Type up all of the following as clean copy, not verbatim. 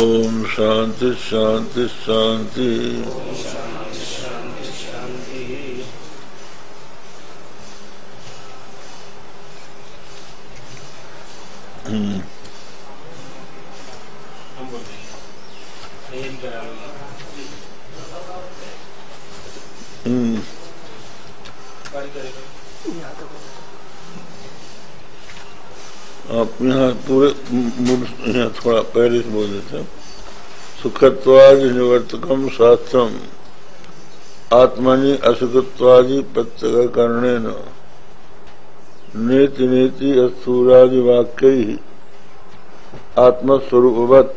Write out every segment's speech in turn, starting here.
ओम शांति शांति शांति। आप यहाँ पूरे यहाँ थोड़ा पहले से बोल देते हैं। सुखत्वादि निवर्तकम शास्त्रम आत्मनि असुखत्वादि प्रत्यय करणेन नेति नेति अस्थूरादि वाक्यैः आत्मस्वरूपवत्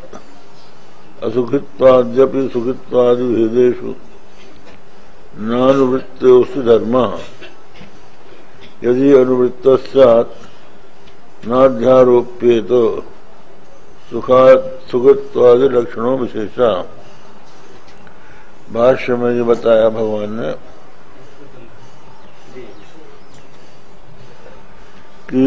असुखित्वाद्यपि सुखित्वादि भेदेषु नानुवृत्तोऽस्ति धर्मः। यदि अनुवृत्तः स्यात् नाध्यारोप्येत सुखत्वादि लक्षणों विशेषा। भाष्य में ये बताया भगवान ने कि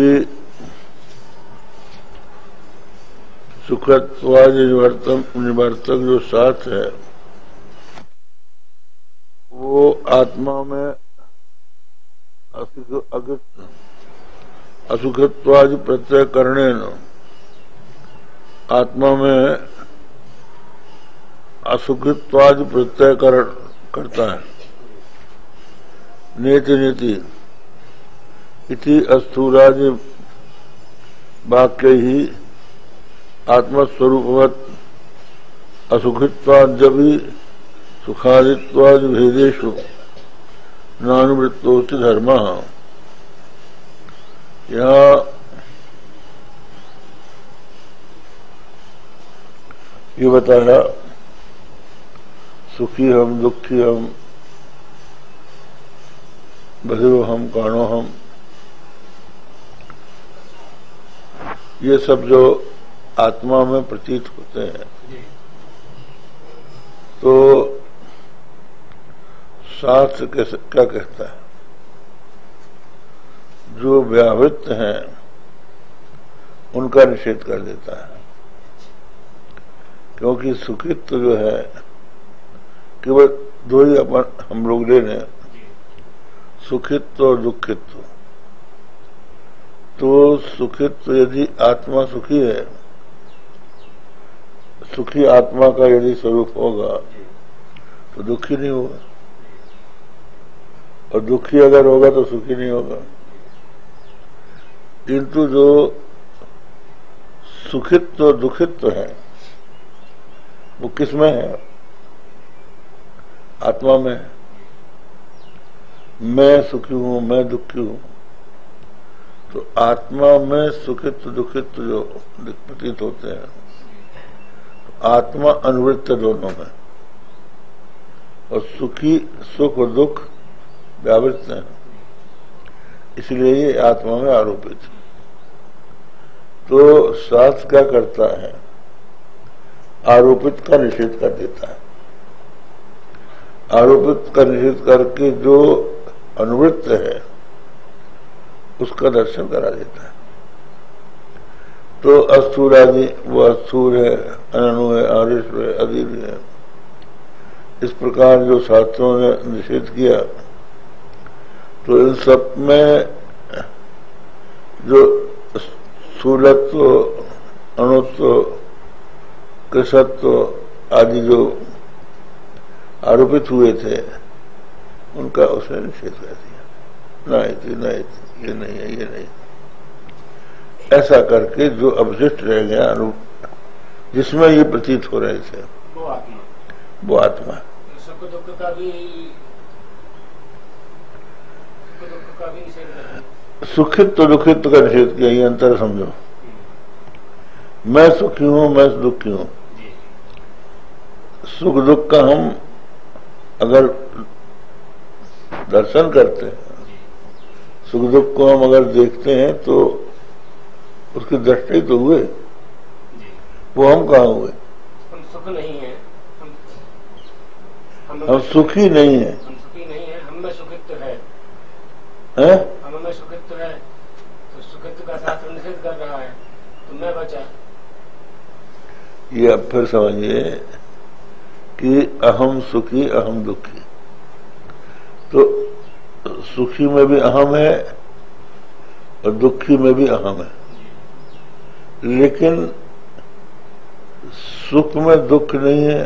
सुखत्वादि निवर्तक जो साथ है वो आत्मा में असुखत्वादि प्रत्यय करने न आत्मा में असुखत्वादि प्रत्यय करता है। नेति नेति इति अस्थूलादि वाक्य ही आत्मस्वरूपवत् असुखित्वाद्यपि सुखादित्वादि भेदेषु नानुवृत्तोऽस्ति धर्मः। यहाँ ये बताया सुखी हम दुखी हम बधिरो हम काणो हम, ये सब जो आत्मा में प्रतीत होते हैं तो शास्त्र क्या कहता है? जो व्यावृत्त हैं उनका निषेध कर देता है, क्योंकि सुखित्व जो है केवल दो ही अपन हम लोग ले लें, सुखित्व और दुखित्व। तो सुखित्व यदि आत्मा सुखी है, सुखी आत्मा का यदि स्वरूप होगा तो दुखी नहीं होगा, और दुखी अगर होगा तो सुखी नहीं होगा। किंतु जो सुखित्व और दुखित्व है वो किसमें है? आत्मा में। मैं सुखी हूं, मैं दुखी हूं, तो आत्मा में सुखित्व दुखित्व जो प्रतीत होते हैं, तो आत्मा अनुवृत्त दोनों में, और सुखी सुख और दुख व्यावृत्त हैं, इसलिए ये आत्मा में आरोपित है। तो शास्त्र क्या करता है? आरोपित का निषेध कर देता है। आरोपित का निषेध करके जो अनुवृत्त है उसका दर्शन करा देता है। तो अस्थूल आदि वो अस्थूल है, अनु है, आरिष्ट है, अधीर है, इस प्रकार जो शास्त्रों ने निषेध किया, तो इन सब में जो स्थूलत्व, अणुत्व, कृशत्व आदि जो आरोपित हुए थे उनका उसने निषेध कर दिया। ये नहीं है, ये नहीं। ऐसा करके जो अवशिष्ट रह गया जिसमें ये प्रतीत हो रहे थे वो आत्मा। सुख दुख का भी सुखित्व दुखित्व का निषेध किया, ये अंतर समझो। मैं सुखी हूं, मैं दुखी हूं, सुख दुख का हम अगर दर्शन करते हैं, सुख दुख को हम अगर देखते हैं तो उसकी दृष्टि तो हुए, वो हम कहाँ हुए? हम सुख नहीं है, हम सुखी नहीं है, हम में सुखित्व है, हम में सुखित्व है, तो सुखित्व का शास्त्र निषेध कर रहा है, तो मैं बचा। ये अब फिर समझिए कि अहम सुखी अहम दुखी, तो सुखी में भी अहम है और दुखी में भी अहम है, लेकिन सुख में दुख नहीं है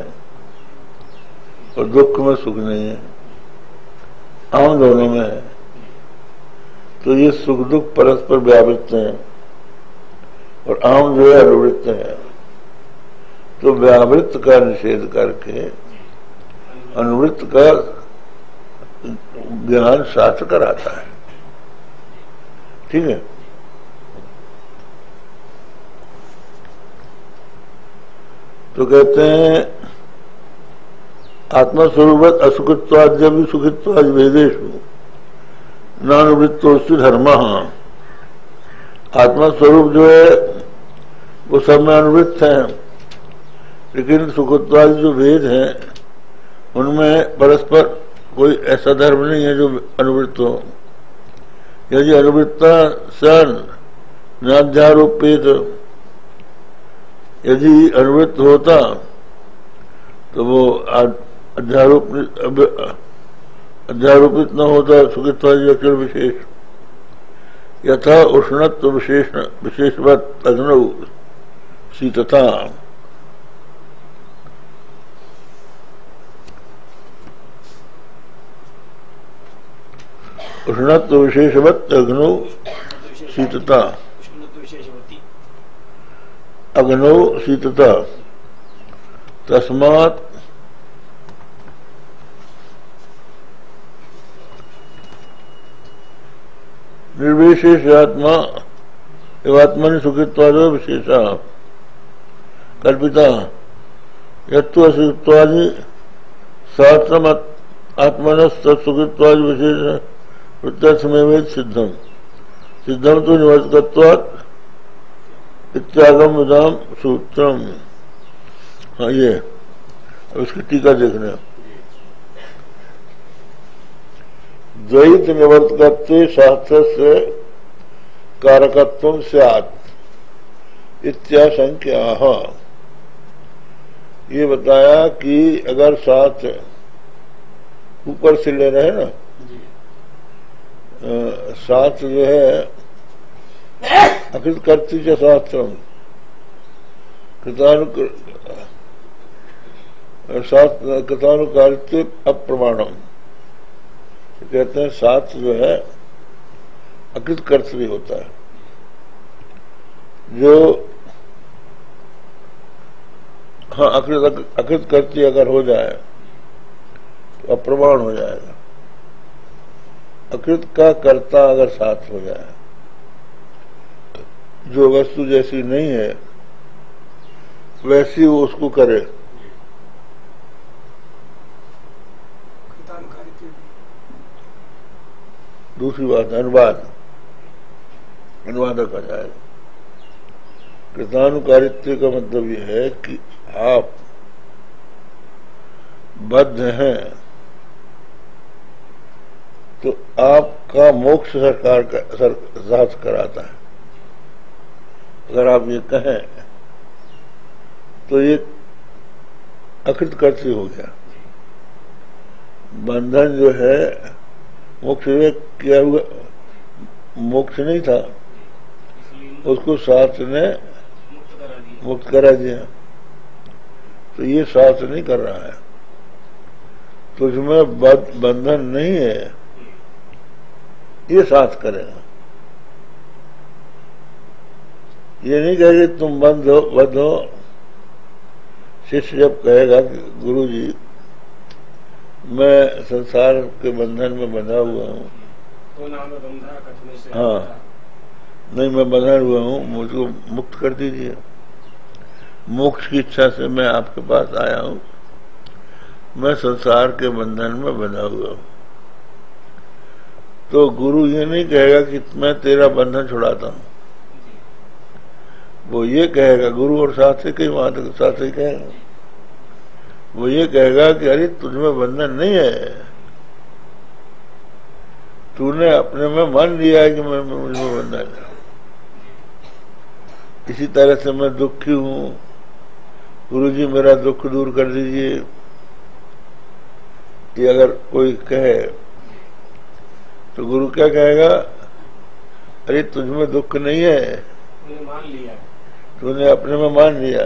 और दुख में सुख नहीं है, अहम दोनों में है। तो ये सुख दुख परस्पर व्यावृत्त हैं और अहम जो है अनुवृत्त है। तो व्यावृत्त का निषेध करके अनुवृत्त का ज्ञान शास्त्र कराता है। ठीक है। तो कहते हैं आत्मस्वरूप असुखत्वाद जब सुखित्वाद वेदेशु नानुवृत्तोस्तु धर्म। आत्मा स्वरूप जो है वो सब में अनुवृत्त है, लेकिन सुखत्वाद जो वेद हैं उनमें परस्पर कोई ऐसा धर्म नहीं है जो अनुवृत्त हो। यदि अनुवृत्ता सन नाध्यारोपित, यदि अनुवृत्त होता तो वो अध्यारोपित न होता सुखित्वादि अक्षर विशेष। यथा उष्णत्व विशेषवत् अग्नौ शीतता। उष्णत्व विशेषवत् अग्नौ शीतता, अग्नौ शीतता। तस्मात् निर्विशेष आत्मा एवात्मनि सुखित्वादो विशेषा कल्पिता। यत्तु असुखित्वादि शास्त्रम आत्मनस्तत्सुखित्वादि विशेष प्रत्यक्षमेव सिद्धम। सिद्धम तो निवर्तकत्वात् इत्यागम विदाम सूत्रम। हाँ, ये अब इसकी टीका देखना। द्वैत निवर्तकत्वे शास्त्र से कारकत्वम स्यात् इत्याशंक्याः। ये बताया कि अगर शास्त्र ऊपर से ले रहे ना, शास्त्र जो है अकृत कर्तृ च शास्त्रम कृतानुकारित्व अप्रमाणम। कहते हैं शास्त्र जो है अकृत कर्तव्य होता है, जो हाँ अकृत कर्तव्य अगर हो जाए तो अप्रमाण हो जाएगा। अकृत का कर्ता अगर साथ हो जाए, जो वस्तु जैसी नहीं है वैसी वो उसको करे। दूसरी बात अनुवादक आ जाएगा। कृतानुकारित्व का मतलब यह है कि आप बद्ध हैं तो आपका मोक्ष सरकार का साथ कराता है। अगर आप ये कहें तो ये अकृत कर्तव्य हो गया। बंधन जो है मोक्ष किया हुआ मोक्ष नहीं था, उसको शास्त्र ने मुक्त करा दिया। तो ये शास्त्र नहीं कर रहा है, तुझमें बंधन नहीं है, ये शास्त्र करेगा। ये नहीं कहेगा तुम बंद हो। शिष्य जब कहेगा कि गुरु जी मैं संसार के बंधन में बंधा हुआ हूँ, हाँ नहीं मैं बंधा हुआ हूँ, मुझको मुक्त कर दीजिए, मोक्ष की इच्छा से मैं आपके पास आया हूँ, मैं संसार के बंधन में बंधा हुआ हूँ। तो गुरु ये नहीं कहेगा कि मैं तेरा बंधन छुड़ाता हूँ, वो ये कहेगा, गुरु और साथी कई साथी कहेगा, वो ये कहेगा कि अरे तुझमें बंधन नहीं है, तूने अपने में मान लिया है कि मुझमें बंधन है। इसी तरह से मैं दुखी हूँ, गुरुजी मेरा दुख दूर कर दीजिए, ये अगर कोई कहे तो गुरु क्या कहेगा? अरे तुझमें दुख नहीं है, मान लिया, तूने अपने में मान लिया,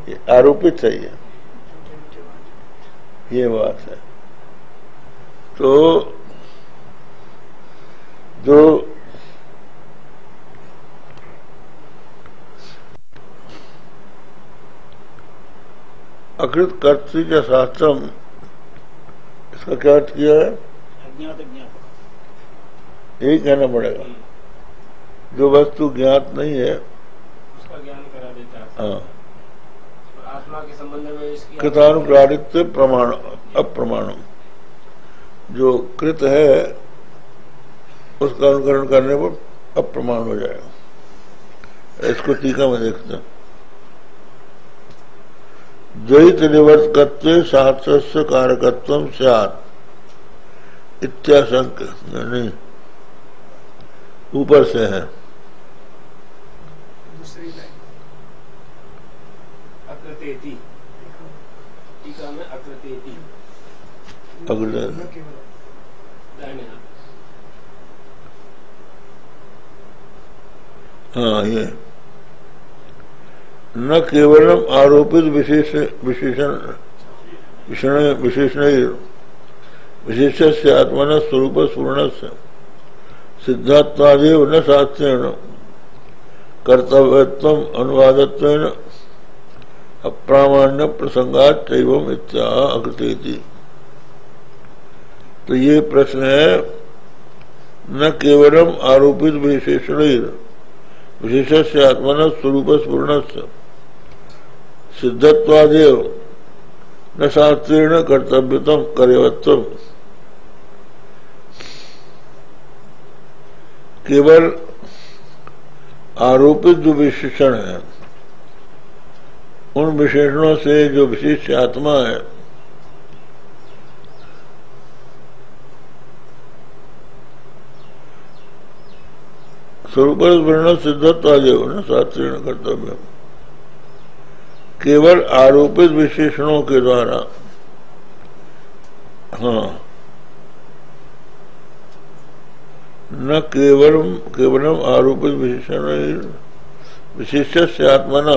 ये आरोपित है, ये बात है। तो जो अकृत कर्तृ शास्त्रम, इसका क्या अर्थ किया है? अज्ञात ज्ञापक, यही कहना पड़ेगा। जो वस्तु ज्ञात नहीं है उसका ज्ञान करा देता है। हाँ, और आत्मा के संबंध में इसकी कृतानुप्राणित प्रमाण अप्रमाणम, जो कृत है उसका अनुकरण करने पर अप्रमाण हो जाएगा। इसको टीका में देखते हैं। द्वैत निवर्तकत्व शास्त्रस्य कारकत्वम स्यात् इत्याशंक, नहीं ऊपर से है दूसरी लाइन, अकृतेति, टीका में अकृतेति, अगले दाहिने हाथ। हाँ, ये न केवलम आरोपित विशेषण विशेष आत्मन स्वरूप स्फुरण से सिद्धात्मादेव न शास्त्रेण कर्तव्यत्व अनुवादत्वेन अप्रामाण्य प्रसंगात एवं इत्याह अकृतेति। तो ये प्रश्न है, न केवलम आरोपित विशेषण विशेष आत्मन स्वरूप स्फुरण से सिद्धत्वादेव न शास्त्रेण कर्तव्यतम कर्तव्यत्व, केवल आरोपित जो विशेषण है उन विशेषणों से जो विशिष्ट आत्मा है स्वरूप स्मरण सिद्धत्वादेव न शास्त्रेण कर्तव्य, केवल आरोपित विशेषणों के द्वारा, हाँ, न केवलम आरोपित विशेषण विशिष्ट आत्मना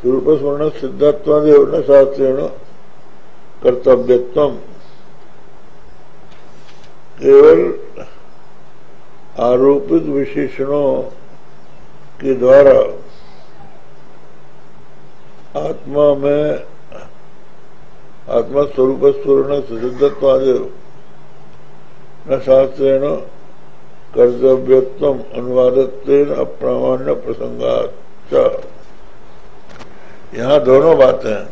स्वरूप स्मरण सिद्धत्वादेव न शास्त्रेण कर्तव्यत्व, केवल आरोपित विशेषणों के द्वारा आत्मा में आत्मा स्वरूप स्फुरण सिद्धत्वादेव न शास्त्रेण कर्तव्यत्व अनुवादत्वेन अप्रामाण्य प्रसंगात। यहाँ दोनों बातें हैं,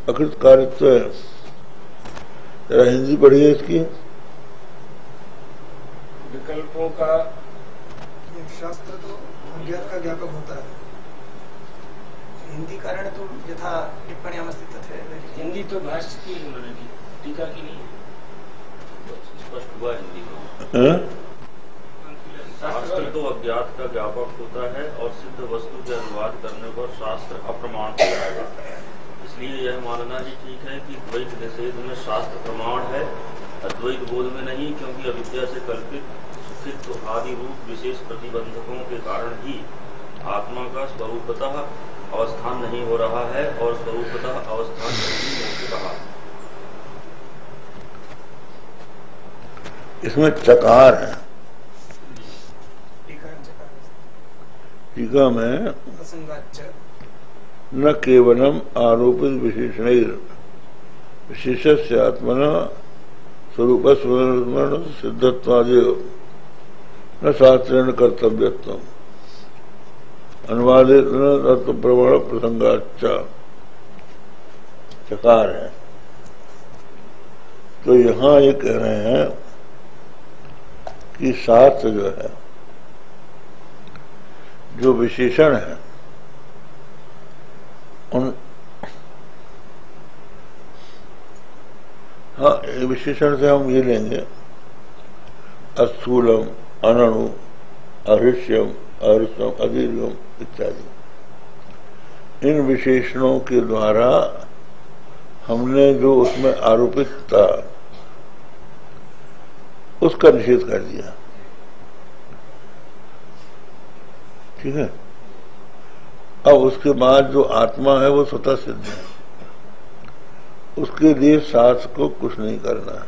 अकृत कारित्व है। जरा हिंदी पढ़िए इसकी। विकल्पों का शास्त्र तो अज्ञात का ज्ञापक होता है, हिंदी कारण तो यथा टिप्पणियां स्थित थे। हिंदी तो भाष्य की उन्होंने की, टीका की नहीं, स्पष्ट हुआ हिंदी में। शास्त्र तो अज्ञात का ज्ञापक होता है और सिद्ध वस्तु के अनुवाद करने पर शास्त्र अप्रमाण हो जाएगा। इसलिए यह मानना ही ठीक है कि द्वैत निषेध में शास्त्र प्रमाण है, अद्वैत बोध में नहीं, क्योंकि अविद्या से कल्पित सुखित्व आदि रूप विशेष प्रतिबंधकों के कारण ही आत्मा का स्वरूपतः अवस्थान नहीं हो रहा है और स्वरूपतः अवस्थान नहीं हो रहा। इसमें चकार है, टीका में न केवलम आरोपित विशेषण विशेष आत्मना स्वरूप स्मरण सिद्धत्वादेव न शास्त्रेण कर्तव्यत्व अनुवादित प्रमाण प्रसंगाचा चकार है। तो यहाँ ये कह रहे हैं कि शास्त्र जो है, जो विशेषण है, उन हाँ विशेषण से हम ये लेंगे अस्थूलम, अनणु, अहृष्यम, अहृष्यम, अदीर्घम इत्यादि। इन विशेषणों के द्वारा हमने जो उसमें आरोपित था उसका निषेध कर दिया। ठीक है। अब उसके बाद जो आत्मा है वो स्वतः सिद्ध है, उसके लिए शास्त्र को कुछ नहीं करना है,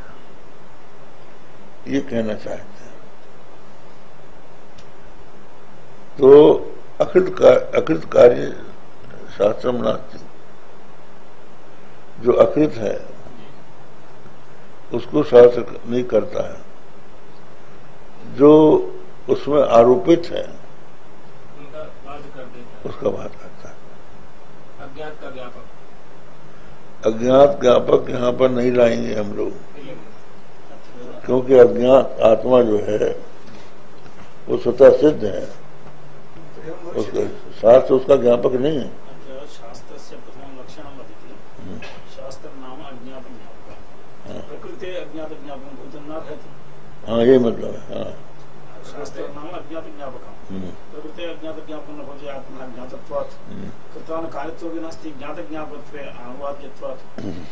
ये कहना चाहते हैं। तो अकृत कार्य शास्त्रम नास्ति, जो अकृत है उसको शास्त्र नहीं करता है, जो उसमें आरोपित है उसका बात करता है। अज्ञात का ज्ञापक, अज्ञात ज्ञापक यहाँ पर नहीं लाएंगे हम लोग, क्योंकि अज्ञात आत्मा जो है वो स्वतः सिद्ध है, उसका शास्त्र उसका ज्ञापक नहीं है। शास्त्र से प्रथम लक्षण शास्त्र नाम अज्ञात ज्ञापक, प्रकृति अज्ञात ज्ञापक। हाँ ये मतलब है। हाँ शास्त्र नाम अज्ञात ज्ञापक, प्रकृति अज्ञात ज्ञापन भवति आत्मा ज्ञातत्वात् कृतान कार्यत्वं नास्ति ज्ञात ज्ञापकत्वे अनुवाद्यत्वात्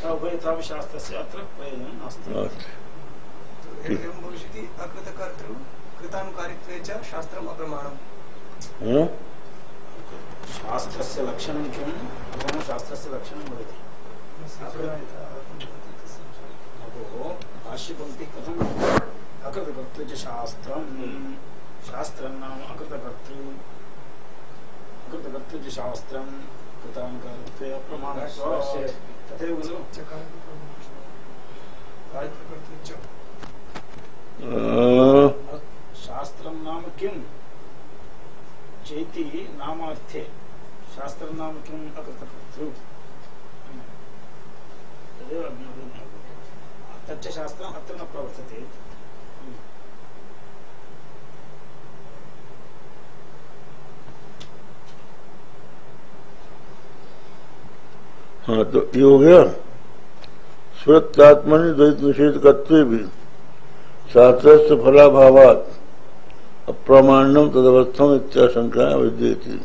उभयथापि शास्त्रस्य अत्र प्रयोजनं नास्ति। एवं भविष्यति अकृतकर्तृ कृतानुकारित्वे च शास्त्रम् अप्रमाणम्। शास्त्रस्य लक्षणं किं? प्रथमं शास्त्रस्य लक्षणं भवति। भाष्यपङ्क्ति कथम्? अकृतकर्तृ च शास्त्रम्, शास्त्रं नाम अकृतकर्तृ, अकृतकर्तृ च शास्त्रं कृतानुकारित्वे अप्रमाणत्वात्। तथैव खलु शास्त्रं नाम किं चेति नामार्थे, शास्त्रं नाम किम् अकृतकर्तृ, तदेव अज्ञातं तच्च शास्त्रम् अत्र न प्रवर्तते। हाँ तो ये हो गया। स्वत्यात्मनि द्वैत निषेध करते भी शास्त्र से फलाभावात अप्रमाण्यम तदवस्थम इत्याशंका विद्येति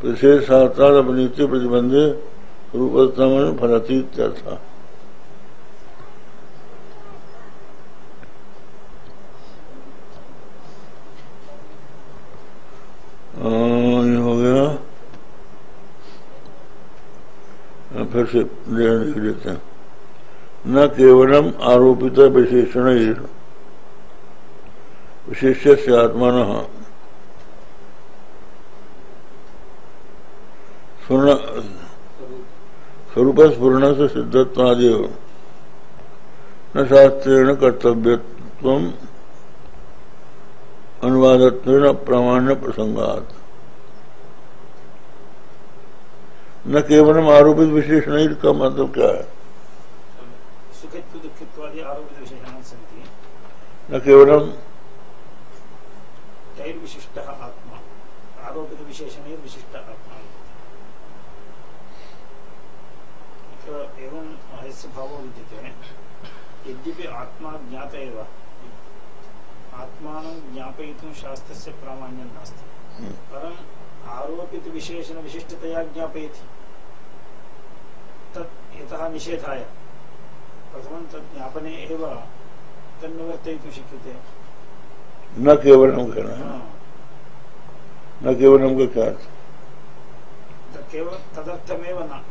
विशेष शास्त्रार्थ अपनीति प्रतिबंधे रूपस्थम फलती इत्यर्थ। ये हो गया। फिर से लिख लेते हैं। न केवलम आरोपित विशेषण विशेष्य से आत्मनः स्वरूप स्फुरण से सिद्धत्वादेव न शास्त्रेण कर्तव्यत्वम अनुवादत्वेन प्रामाण्य प्रसंगात्। न केवलम आरोपित विशेषण का मतलब क्या है? सुखित्व दुःखित्वादि आरोपित विशेषणानि सन्ति। न केवलम तैर्विशिष्टः आत्मा, आरोपित विशेषणैर् विशिष्ट आत्मा। एवं यस्य भावो विद्यते, यद्यपि आत्मा ज्ञात एव, आत्मानं ज्ञापयितुं शास्त्रस्य प्रामाण्यं नास्ति, परम् आरोपित विशेषण विशिष्टतया ज्ञापयति। तत् यतः निषेधाय प्रथमं तत् ज्ञापने एव तन्निवर्तयितुं शक्यते। न केवलम कहना है। न केवलम का क्या अर्थ? केवल तदर्थमेव न,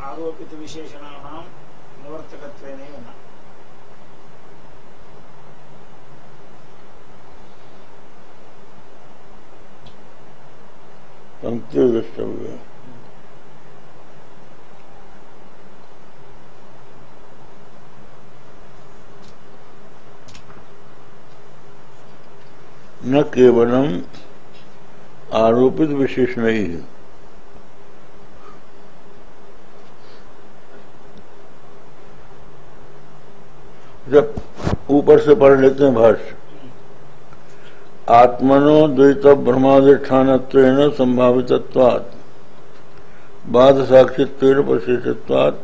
आरोपित विशेषणानां निवर्तकत्वेनैव न। पंक्ति द्रष्टव्य। न केवलम आरोपित विशेषण ही है। जब ऊपर से पढ़ लेते हैं भाष्य, आत्मनो द्वैत ब्रह्माधिष्ठानत्वेन संभावितत्वात् बाध साक्षित्वेन प्रशेषत्वात्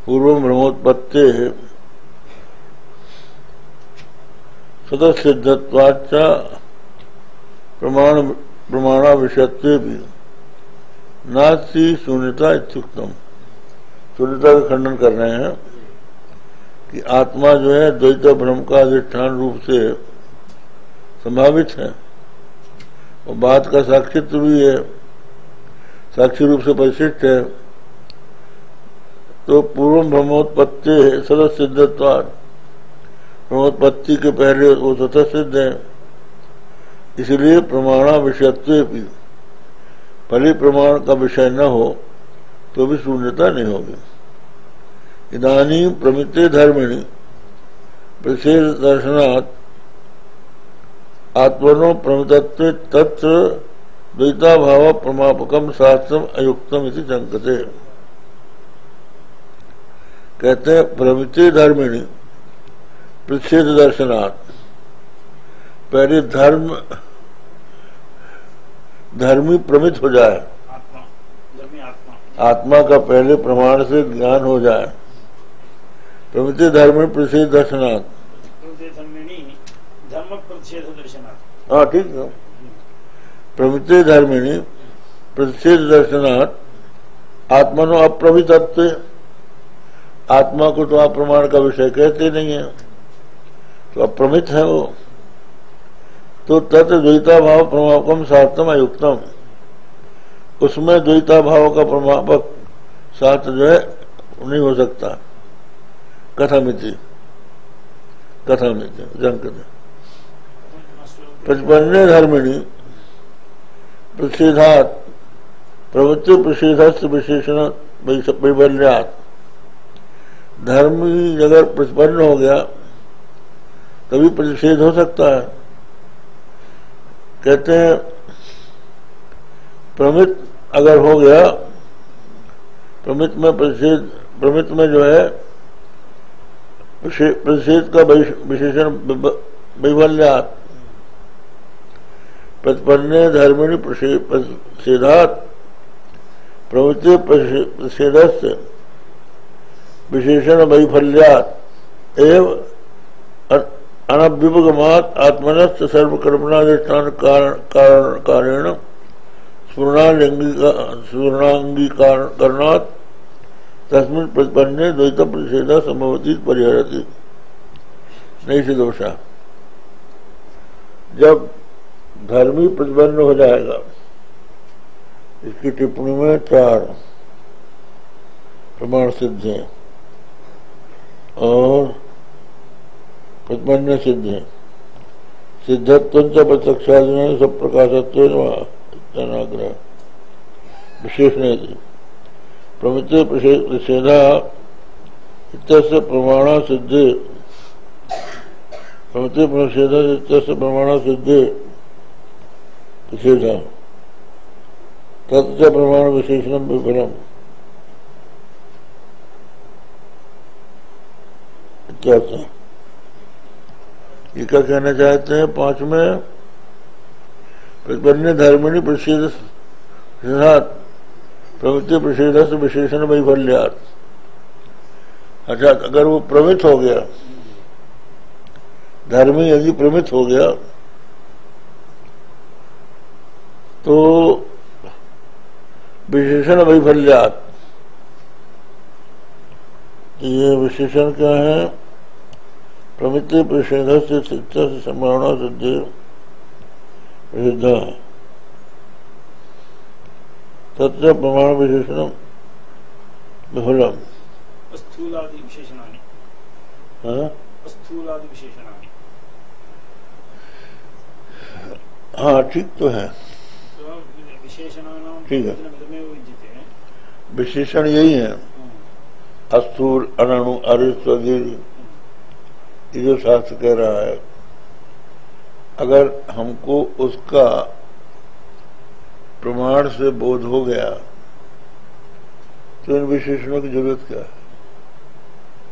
पूर्व ब्रह्मोत्पत्तेः सतसिद्धत्वाच्च प्रमाणा विषयत्वे भी नास्ति शून्यता इत्युक्तम। शून्यता का खंडन कर रहे हैं कि आत्मा जो है द्वैत भ्रम का अधिष्ठान रूप से संभावित है और बात का साक्षित्व भी है, साक्षी रूप से परिशिष्ट है। तो पूर्व ब्रह्मोत्पत्ति सतत सिद्धत्वाद, ब्रह्मोत्पत्ति के पहले वो सतत सिद्ध है, इसलिए प्रमाणा विषयत्व भी, भले प्रमाण का विषय न हो तो भी शून्यता नहीं होगी। इदानीं प्रमिते धर्मिणी प्रसिद्ध दर्शनात् आत्मनो प्रमितत्वे तत्र द्वैताभाव प्रमापकम शास्त्रम अयुक्तम इति शंकते। कहते हैं प्रमिते धर्मिणी प्रसिद्ध दर्शनात्, पहले धर्मी प्रमित हो जाए, आत्मा का पहले प्रमाण से ज्ञान हो जाए। प्रमित धर्म प्रसिद्ध दर्शनात्, हाँ ठीक है। प्रमित धर्मिणी प्रसिद्ध दर्शनात् आत्मनो अप्रमितत्व, आत्मा को तो आप प्रमाण का विषय कहते नहीं है, तो अप्रमित है वो। तो तत्र द्वैता भाव प्रमापकम शास्त्रम अयुक्तम, उसमें द्वैता भाव का प्रमापक शास्त्र जो है नहीं हो सकता। कथमिति जंकते प्रतिपन्ने धर्मिणी प्रसिद्धात् प्रवृत्ति प्रसिद्धस्त विशेषण वैबल्यात्, धर्मी अगर प्रतिपन्न हो गया तभी प्रतिषेध हो सकता है। कहते हैं प्रमित अगर हो गया, प्रमित में जो है प्रतिषेध का विशेषण वैबल्यात्, प्रतिपन्ने धर्मिणी प्रतिषेधात् प्रवृत्ति प्रतिषेधस्य विशेषण वैफल्यात् एव अनभ्युपगमात् आत्मनश्च सर्वकल्पनाधिष्ठान कारेण स्फुरणांगीकरणात् तस्मिन् प्रतिपन्ने द्वैत प्रतिषेध संभवती परिहरति नहीं से दोषा। जब धर्मी प्रतिपन्न हो जाएगा, इसकी टिप्पणी में 4 प्रमाण सिद्ध है और प्रतिपन्न सिद्ध है। सिद्धत्व प्रत्यक्षादि सब प्रकाशत्व इत्याग्रह विशेषण प्रमित प्रतिषेधा इत्यस्य प्रमाण सिद्धे, प्रमित प्रतिषेधा इत्यस्य प्रमाण सिद्धे प्रतिषेधा तत्च प्रमाण विशेषण विफलम इत्यादि। ये क्या कहना चाहते हैं? 5 में प्रतिपन्न धर्मिणी प्रसिद्ध प्रवृत्ति प्रसिद्ध से विशेषण वैफल्यात्। अच्छा, अगर वो प्रमित हो गया, धर्मी यदि प्रमित हो गया तो विशेषण वैफल्यात्, ये विशेषण क्या है? प्रमित प्रसिद्ध से संभावना सिद्धि प्रसिद्ध तत्र प्रमाण विशेषण विफलम। स्थूलादि विशेषणानि, स्थूलादि विशेषणानि, हाँ ठीक तो है, विशेषणानां ठीक है। विद्यते, विशेषण यही है, अस्थूल अणु अरिस्वदीर्घ, ये जो शास्त्र कह रहा है। अगर हमको उसका प्रमाण से बोध हो गया तो इन विशेषणों की जरूरत क्या है?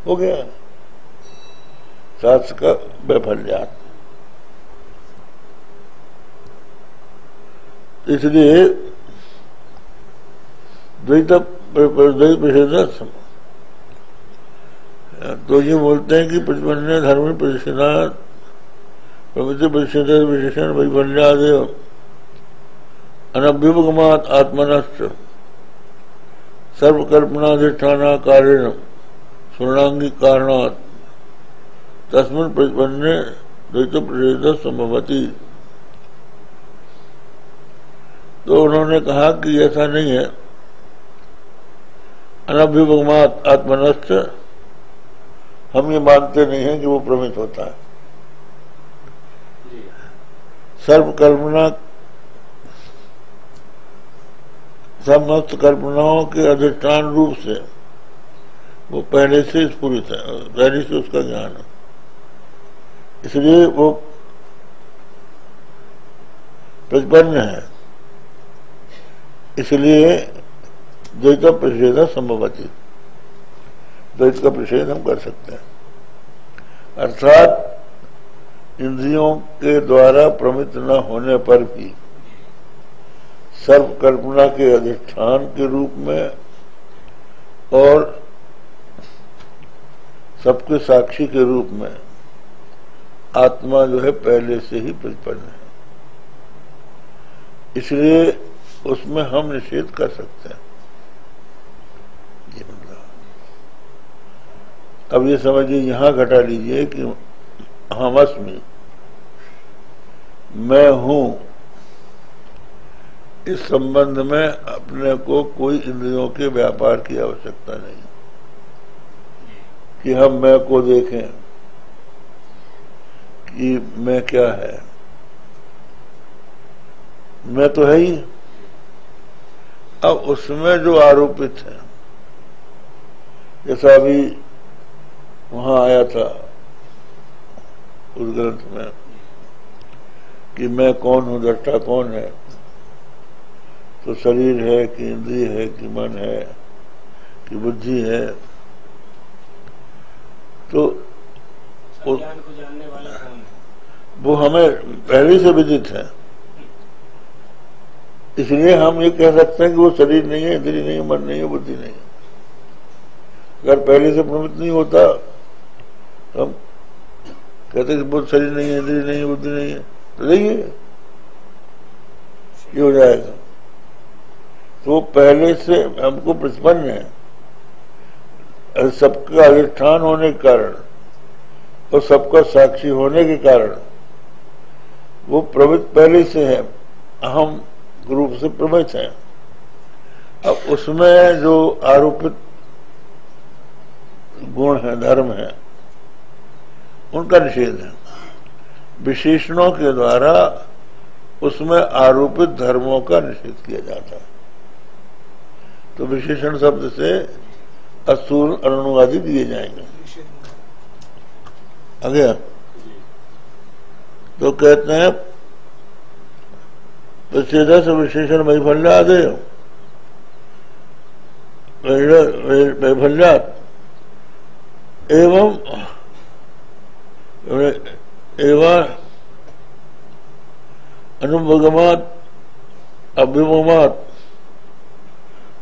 हो गया शास्त्र का वैफल्यात्। इसलिए द्वैत प्रसिद्ध, तो ये बोलते हैं कि प्रतिपन्न धर्म प्रतिष्ठा प्रवृत्ति प्रतिष्ठा विशेषण वैफल्यादेव अनभ्युपगमात् आत्मनश्च सर्वकल्पनाधिष्ठाना कारेण स्वर्णांगी कारणात् तस्मिन् प्रतिपन्ने द्वैत प्रतिषेध संभवति। तो उन्होंने कहा कि ऐसा नहीं है, अनभ्युपगमात् आत्मनश्च, हम ये मानते नहीं हैं कि वो प्रमित होता है। सर्वकल्पना समस्त कल्पनाओं के अधिष्ठान रूप से वो पहले से स्फुरित है, पहले से उसका ज्ञान है, इसलिए वो प्रतिपन्न है, इसलिए द्वैत प्रतिषेध संभवति, द्वैत का प्रतिषेध हम कर सकते हैं। अर्थात इंद्रियों के द्वारा प्रमित न होने पर भी सर्व कल्पना के अधिष्ठान के रूप में और सबके साक्षी के रूप में आत्मा जो है पहले से ही प्रतिपन्न है, इसलिए उसमें हम निषेध कर सकते हैं। ये मतलब अब ये समझिए, यहां घटा लीजिए कि अहमस्मि, मैं हूं, इस संबंध में अपने को कोई इंद्रियों के व्यापार की आवश्यकता नहीं कि हम मैं को देखें कि मैं क्या है, मैं तो है ही। अब उसमें जो आरोपित है, जैसा अभी वहां आया था उस ग्रंथ में कि मैं कौन हूं, दृष्टा कौन है, तो शरीर है कि इंद्रिय है कि मन है कि बुद्धि है, तो ज्ञान को जानने वाला कौन है? वो हमें पहले से विदित है, इसलिए हम ये कह सकते हैं कि वो शरीर नहीं है, इंद्रिय नहीं है, मन नहीं है, बुद्धि नहीं है। अगर पहले से प्रमित नहीं होता हम कहते कि वो शरीर नहीं है, इंद्रिय नहीं है, बुद्धि नहीं है, तो देखिए ये हो जाएगा। तो पहले से हमको प्रतिपन्न है, सबका अधिष्ठान होने के कारण और सबका साक्षी होने के कारण वो प्रमित पहले से है, अहम रूप से प्रमित है। अब उसमें जो आरोपित गुण है, धर्म है, उनका निषेध है। विशेषणों के द्वारा उसमें आरोपित धर्मों का निषेध किया जाता है। तो विशेषण शब्द से असूल अनुवादी दिए जाएंगे। आ गया? तो कहते हैं प्रतिषेध से विशेषण वैफल्यादेय, वैफल्यात् एवं अनुपगमात् अभ्युपगमात्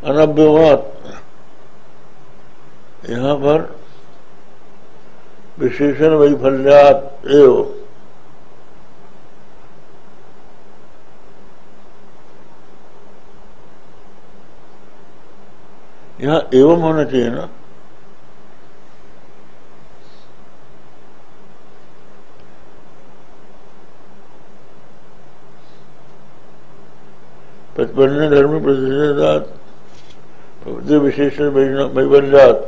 अनभ्युपगमात्, यहाँ पर विशेषण वैफल्यात् एवं, यहाँ एवं होना चाहिए ना, प्रतिपन्न धर्म प्रतिषेधात् विशेषण वैफल्यात्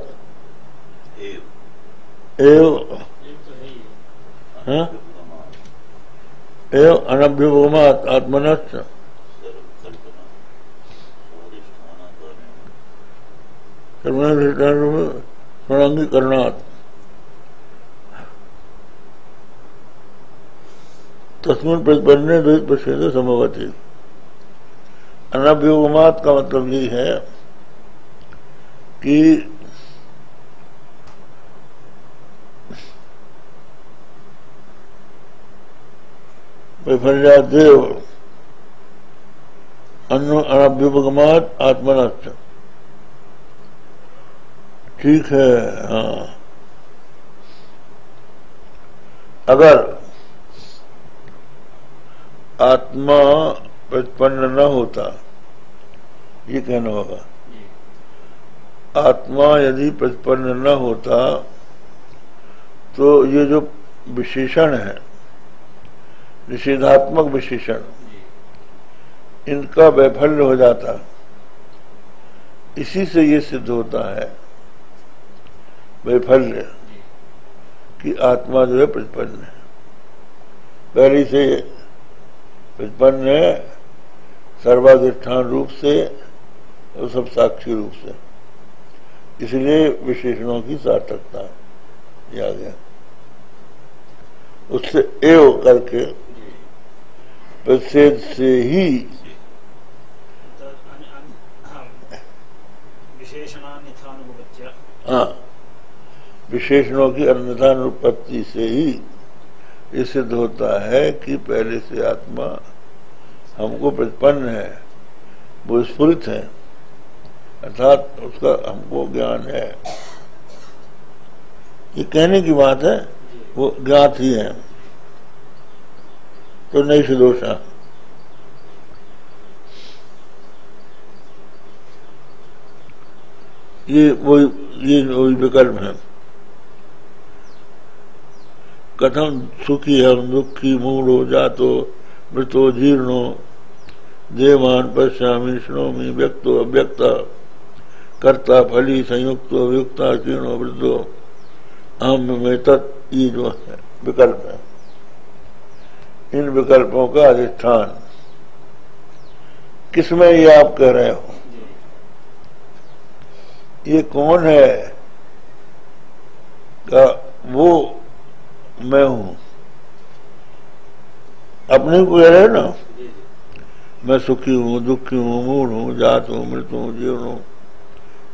एवं अनभ्युपगमात् आत्मनश्च स्वर्णांगी कारणात् तस्मिन् प्रतिपन्ने द्वैत प्रतिषेध संभवति। अनभ्युपगमात् का मतलब ये है कि वैफल्यादेव अनभ्युपगमात् आत्मनश्च, ठीक है। हाँ, अगर आत्मा प्रतिपन्न न होता, ये कहना होगा, आत्मा यदि प्रतिपन्न न होता तो ये जो विशेषण है, निषेधात्मक विशेषण, इनका वैफल्य हो जाता। इसी से ये सिद्ध होता है वैफल्य कि आत्मा जो है प्रतिपन्न है, पहले से प्रतिपन्न है, सर्वाधिष्ठान रूप से और सब साक्षी रूप से। इसलिए विशेषणों की सार्थकता आ गया, उससे एव करके प्रतिषेध से ही हाँ, विशेषणों की अन्यथानुपत्ति से ही ये सिद्ध होता है कि पहले से आत्मा हमको प्रतिपन्न है, वो स्फुरित है, अर्थात उसका हमको ज्ञान है। ये कहने की बात है, वो ज्ञात ही है, तो नहीं से दोषा। ये वही विकल्प है। कथम सुखी हम दुखी मूढ़ो जातो मृतो जीर्णो देवान पश्यामि शृणोमि व्यक्तो अव्यक्त कर्ता फली संयुक्तो अभियुक्ता जीर्णो वृद्धो अहम में तत्। ये जो है विकल्प है, इन विकल्पों का अधिष्ठान किसमें ये आप कह रहे हो? ये कौन है का वो मैं हूं, अपने को कह रहे ना, मैं सुखी हूं, दुखी हूं, मूढ़ हूं, जात हूं, मृत हूं, जीवन हूं,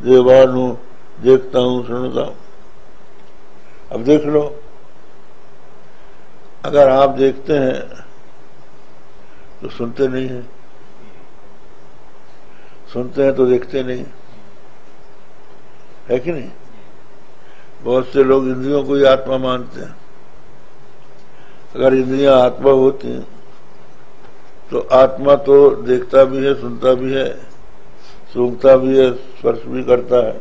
देवान हूं, देखता हूं, सुनता हूं। अब देख लो, अगर आप देखते हैं तो सुनते नहीं हैं, सुनते हैं तो देखते नहीं, है कि नहीं? बहुत से लोग इंद्रियों को ही आत्मा मानते हैं। अगर इंद्रियां आत्मा होती तो आत्मा तो देखता भी है, सुनता भी है, सूंघता भी है, स्पर्श भी करता है।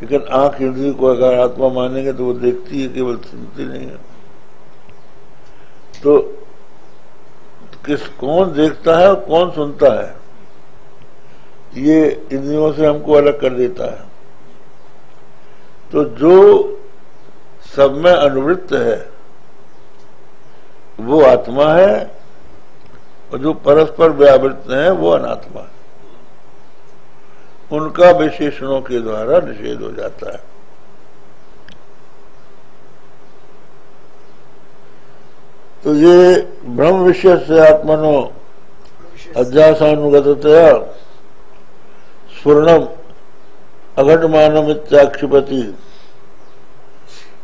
लेकिन आंख इंद्रिय को अगर आत्मा मानेंगे तो वो देखती है, केवल सुनती नहीं है। तो कौन देखता है और कौन सुनता है, ये इंद्रियों से हमको अलग कर देता है। तो जो सब में अनुवृत्त है वो आत्मा है, और जो परस्पर व्यावृत्त है वो अनात्मा है। उनका विशेषणों के द्वारा निषेध हो जाता है। तो ये ब्रह्म विषय से आत्मनो अध्यासानुगततया स्फुरणम अघटमानम इत्याक्षिपति।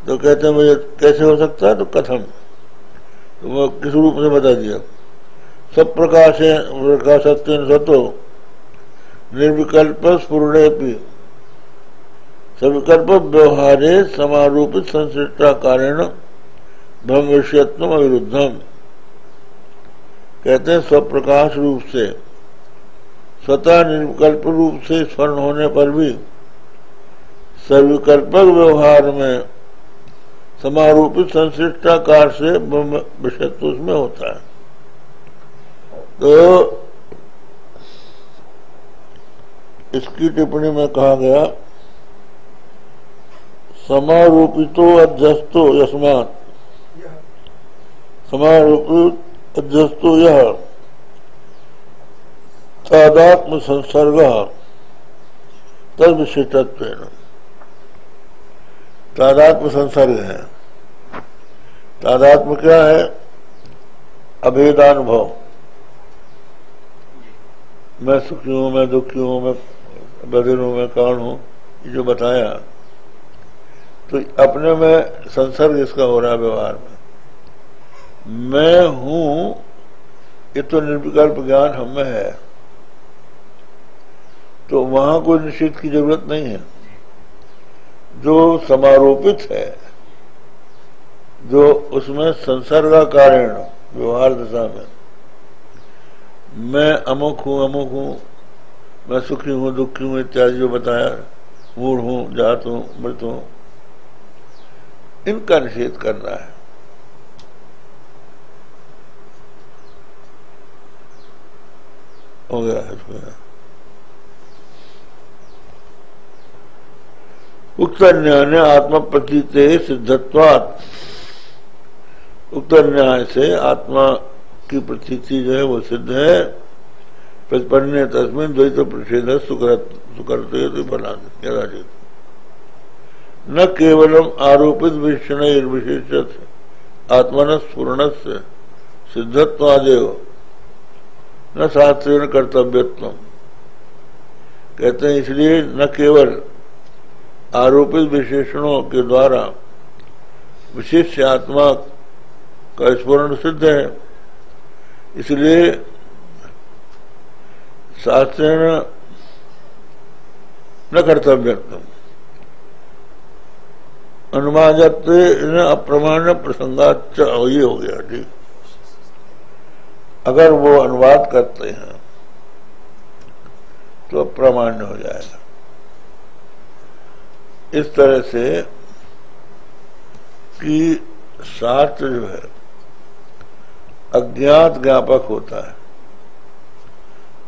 तो कहते हैं मुझे कैसे हो सकता है? तो कथम, तो वो किस रूप में बता दिया। सब प्रकाशत्वेन सतो निर्विकल्प स्फुरणेपि सविकल्प व्यवहारे समारूपित संश्लिष्टाकारेण ब्रह्म विषयत्वम अविरुद्धम। कहते हैं सब प्रकाश रूप से स्वतः निर्विकल्प रूप से स्फुरण होने पर भी सविकल्पक व्यवहार में समारूपित संश्लिष्टाकार से ब्रह्म विषयत्व उसमें होता है। तो इसकी टिप्पणी में कहा गया समारूपितो अध्यस्तो यस्मात्, समारूपित अध्यस्तो यह तादात्म संसर्ग तद विशिष्टत्वेन। तादात्म संसर्ग है। तादात्म क्या है? अभेदानुभव। मैं सुखी हूं, मैं दुखी हूं, मैं बधिर हूं, मैं काण हूं, ये जो बताया, तो अपने में संसर्ग इसका हो रहा है व्यवहार में। मैं हूं, ये तो निर्विकल्प ज्ञान हम में है, तो वहां कोई निषेध की जरूरत नहीं है। जो समारोपित है, जो उसमें संसर्ग कारण व्यवहार दशा में मैं अमुक हूं, मैं सुखी हूँ, दुखी हूँ इत्यादि जो बताया, मूढ़ हूँ, जात हूँ, मृत हूँ, इनका निषेध करना है। हो गया है। उक्त न्याय ने आत्मा प्रतीते सिद्धत्वात्, उक्त न्याय से आत्मा की प्रतीति जो है वो सिद्ध है। प्रतिपन्ने तस्मिन् द्वैत प्रतिषेध सुकरते तो बना देते, न केवलम आरोपित विषय विशेष आत्मन स्फुरण से सिद्धत्वादेव न शास्त्रेण कर्तव्यत्व। कहते हैं इसलिए न केवल आरोपित विशेषणों के द्वारा विशेष आत्मा का स्फुरण सिद्ध है, इसलिए शास्त्रेण न कर्तव्यत्व। अनुमानत्व अप्रमाण प्रसंगाच, ये हो गया ठीक। अगर वो अनुवाद करते हैं तो अप्रामाण्य हो जाएगा। इस तरह से कि शास्त्र जो है अज्ञात ज्ञापक होता है।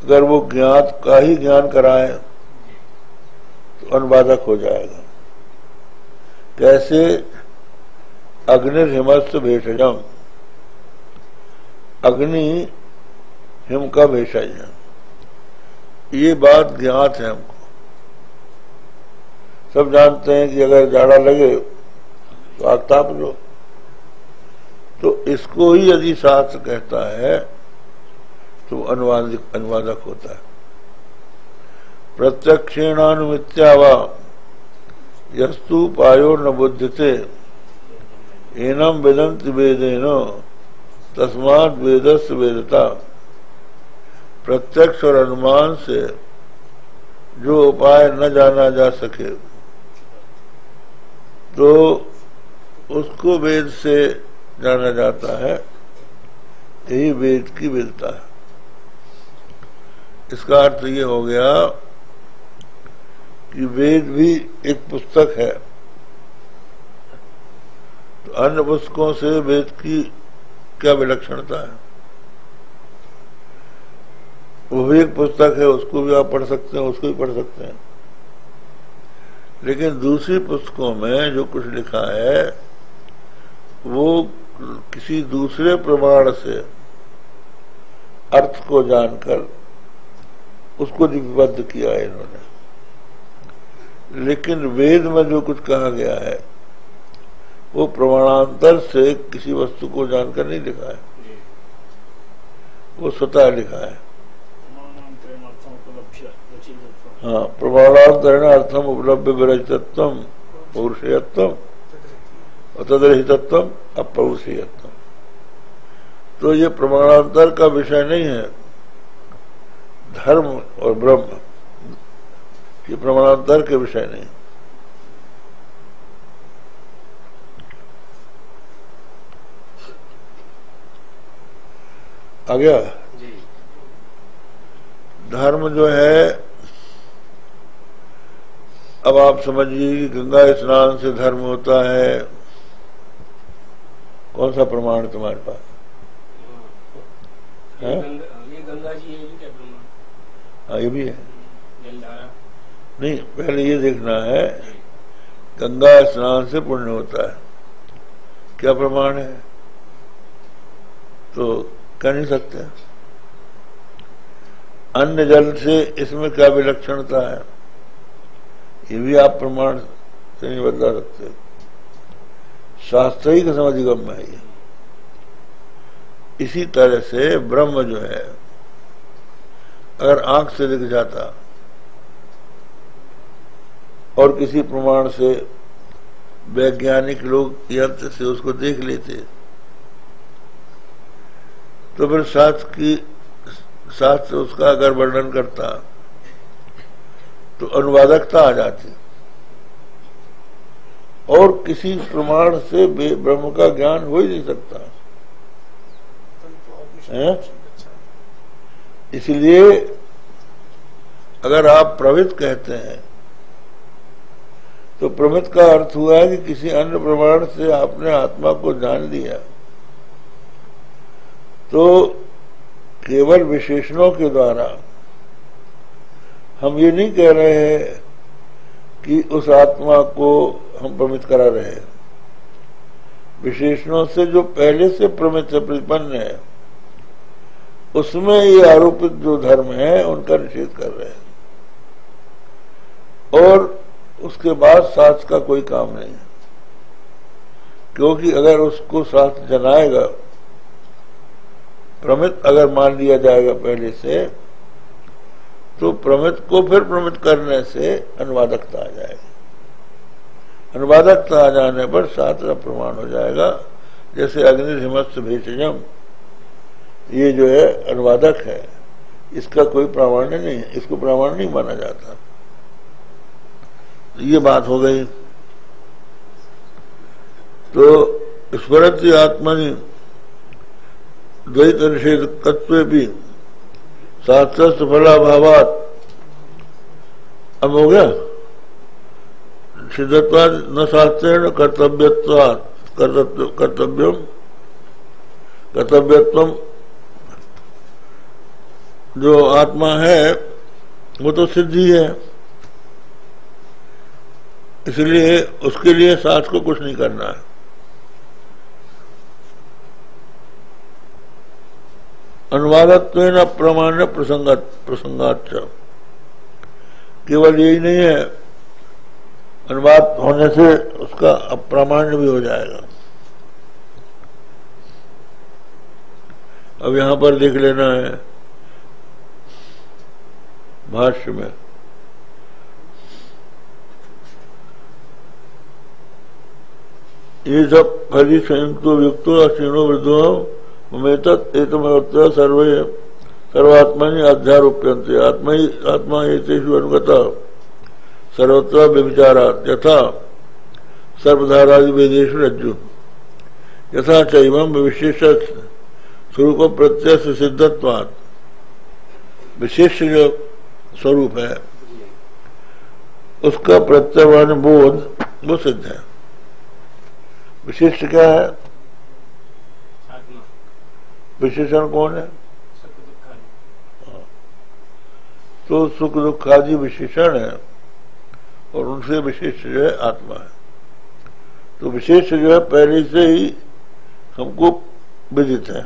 अगर वो ज्ञात का ही ज्ञान कराए तो अनुवादक हो जाएगा। कैसे? अग्निर्हिमस्य भेषजम, अग्नि हिम का भेषज है, ये बात ज्ञात है हमको। सब जानते हैं कि अगर जाड़ा लगे तो आग ताप लो, तो इसको ही यदि शास्त्र कहता है तो अनुवादक होता है। प्रत्यक्षेणानुमित्या वा यस्तु पायो न बुध्यते एनम वेदन्ति वेदेन तस्मात् वेदस्य वेदता। प्रत्यक्ष और अनुमान से जो उपाय न जाना जा सके तो उसको वेद से जाना जाता है, यही वेद की वेदता है। इसका अर्थ ये हो गया कि वेद भी एक पुस्तक है, तो अन्य पुस्तकों से वेद की क्या विलक्षणता है? वो भी एक पुस्तक है, उसको भी आप पढ़ सकते हैं, उसको भी पढ़ सकते हैं, लेकिन दूसरी पुस्तकों में जो कुछ लिखा है वो किसी दूसरे प्रमाण से अर्थ को जानकर उसको लिपिबद्ध किया है इन्होंने। लेकिन वेद में जो कुछ कहा गया है वो प्रमाणांतर से किसी वस्तु को जानकर नहीं लिखा है, वो स्वतः लिखा है। हाँ, प्रमाणांतरेण अर्थम उपलब्ध विरचितत्वम पौरुषेयत्वम और तदरहितत्वम अपौरुषेयत्वम। तो ये प्रमाणांतर का विषय नहीं है। धर्म और ब्रह्म ये प्रमाणांतर के विषय नहीं। आ गया? धर्म जो है, अब आप समझिए कि गंगा स्नान से धर्म होता है। कौन सा प्रमाण तुम्हारे पास है? ये गंगा जी है, क्या प्रमाण? हाँ, ये भी है। जलधारा नहीं, पहले ये देखना है गंगा स्नान से पुण्य होता है, क्या प्रमाण है? तो कह नहीं सकते। अन्य जल से इसमें क्या विलक्षणता है, ये भी आप प्रमाण से नहीं बता सकते। शास्त्रीय का समाधिगम्य है ये। इसी तरह से ब्रह्म जो है अगर आंख से दिख जाता और किसी प्रमाण से वैज्ञानिक लोग यंत्र से उसको देख लेते तो फिर शास्त्र उसका अगर वर्णन करता तो अनुवादकता आ जाती, और किसी प्रमाण से ब्रह्म का ज्ञान हो ही नहीं सकता है। इसलिए अगर आप प्रमित कहते हैं तो प्रमित का अर्थ हुआ है कि किसी अन्य प्रमाण से आपने आत्मा को जान लिया। तो केवल विशेषणों के द्वारा हम ये नहीं कह रहे हैं कि उस आत्मा को हम प्रमित करा रहे हैं। विशेषणों से जो पहले से प्रमित से प्रतिपन्न है उसमें ये आरोपित जो धर्म है उनका निषेध कर रहे हैं, और उसके बाद साथ का कोई काम नहीं है। क्योंकि अगर उसको साथ जनाएगा, प्रमित अगर मान लिया जाएगा पहले से, तो प्रमित को फिर प्रमित करने से अनुवादकता आ जाएगी। अनुवादकता आ जाने पर शास्त्र प्रमाण हो जाएगा। जैसे अग्निर्हिमस्स भेषजम, ये जो है अनुवादक है, इसका कोई प्रामाण्य नहीं है, इसको प्रामाण्य नहीं माना जाता। ये बात हो गई। तो स्मरति आत्मनि द्वैत निषेधकत्वे भी शास्त्र फलाभावात, अब हो गया सिद्धत्वाद न शास्त्रेण कर्तव्यत्वात्, कर्तव्यत्वम जो आत्मा है वो तो सिद्धि है, इसलिए उसके लिए शास्त्र को कुछ नहीं करना है। अनुवादत्वेन अप्रमाण्य प्रसंगाच्च, केवल यही नहीं है, अनुवाद होने से उसका अप्रामाण्य भी हो जाएगा। अब यहां पर देख लेना है भाष्य में, ये सब फली संयुक्तो युक्तो अक्षीणो वृद्धो मेतत् एतमेव सर्वे सर्वात्मनि अध्यारोप्यन्ते आत्मा एतेषु अनुगतः सर्वत्र व्यभिचारात् यथा सर्वधारादि वेदेषु रज्जु यथा चैवं विशेष स्वरूप प्रत्यय सिद्धत्वात्, विशेष जो स्वरूप है उसका प्रत्ययवान बोध वो सिद्ध है। विशिष्ट क्या है? विशेषण कौन है? तो सुख दुख आदि विशेषण है और उनसे विशेष जो है आत्मा है। तो विशेष जो है पहले से ही हमको विदित है,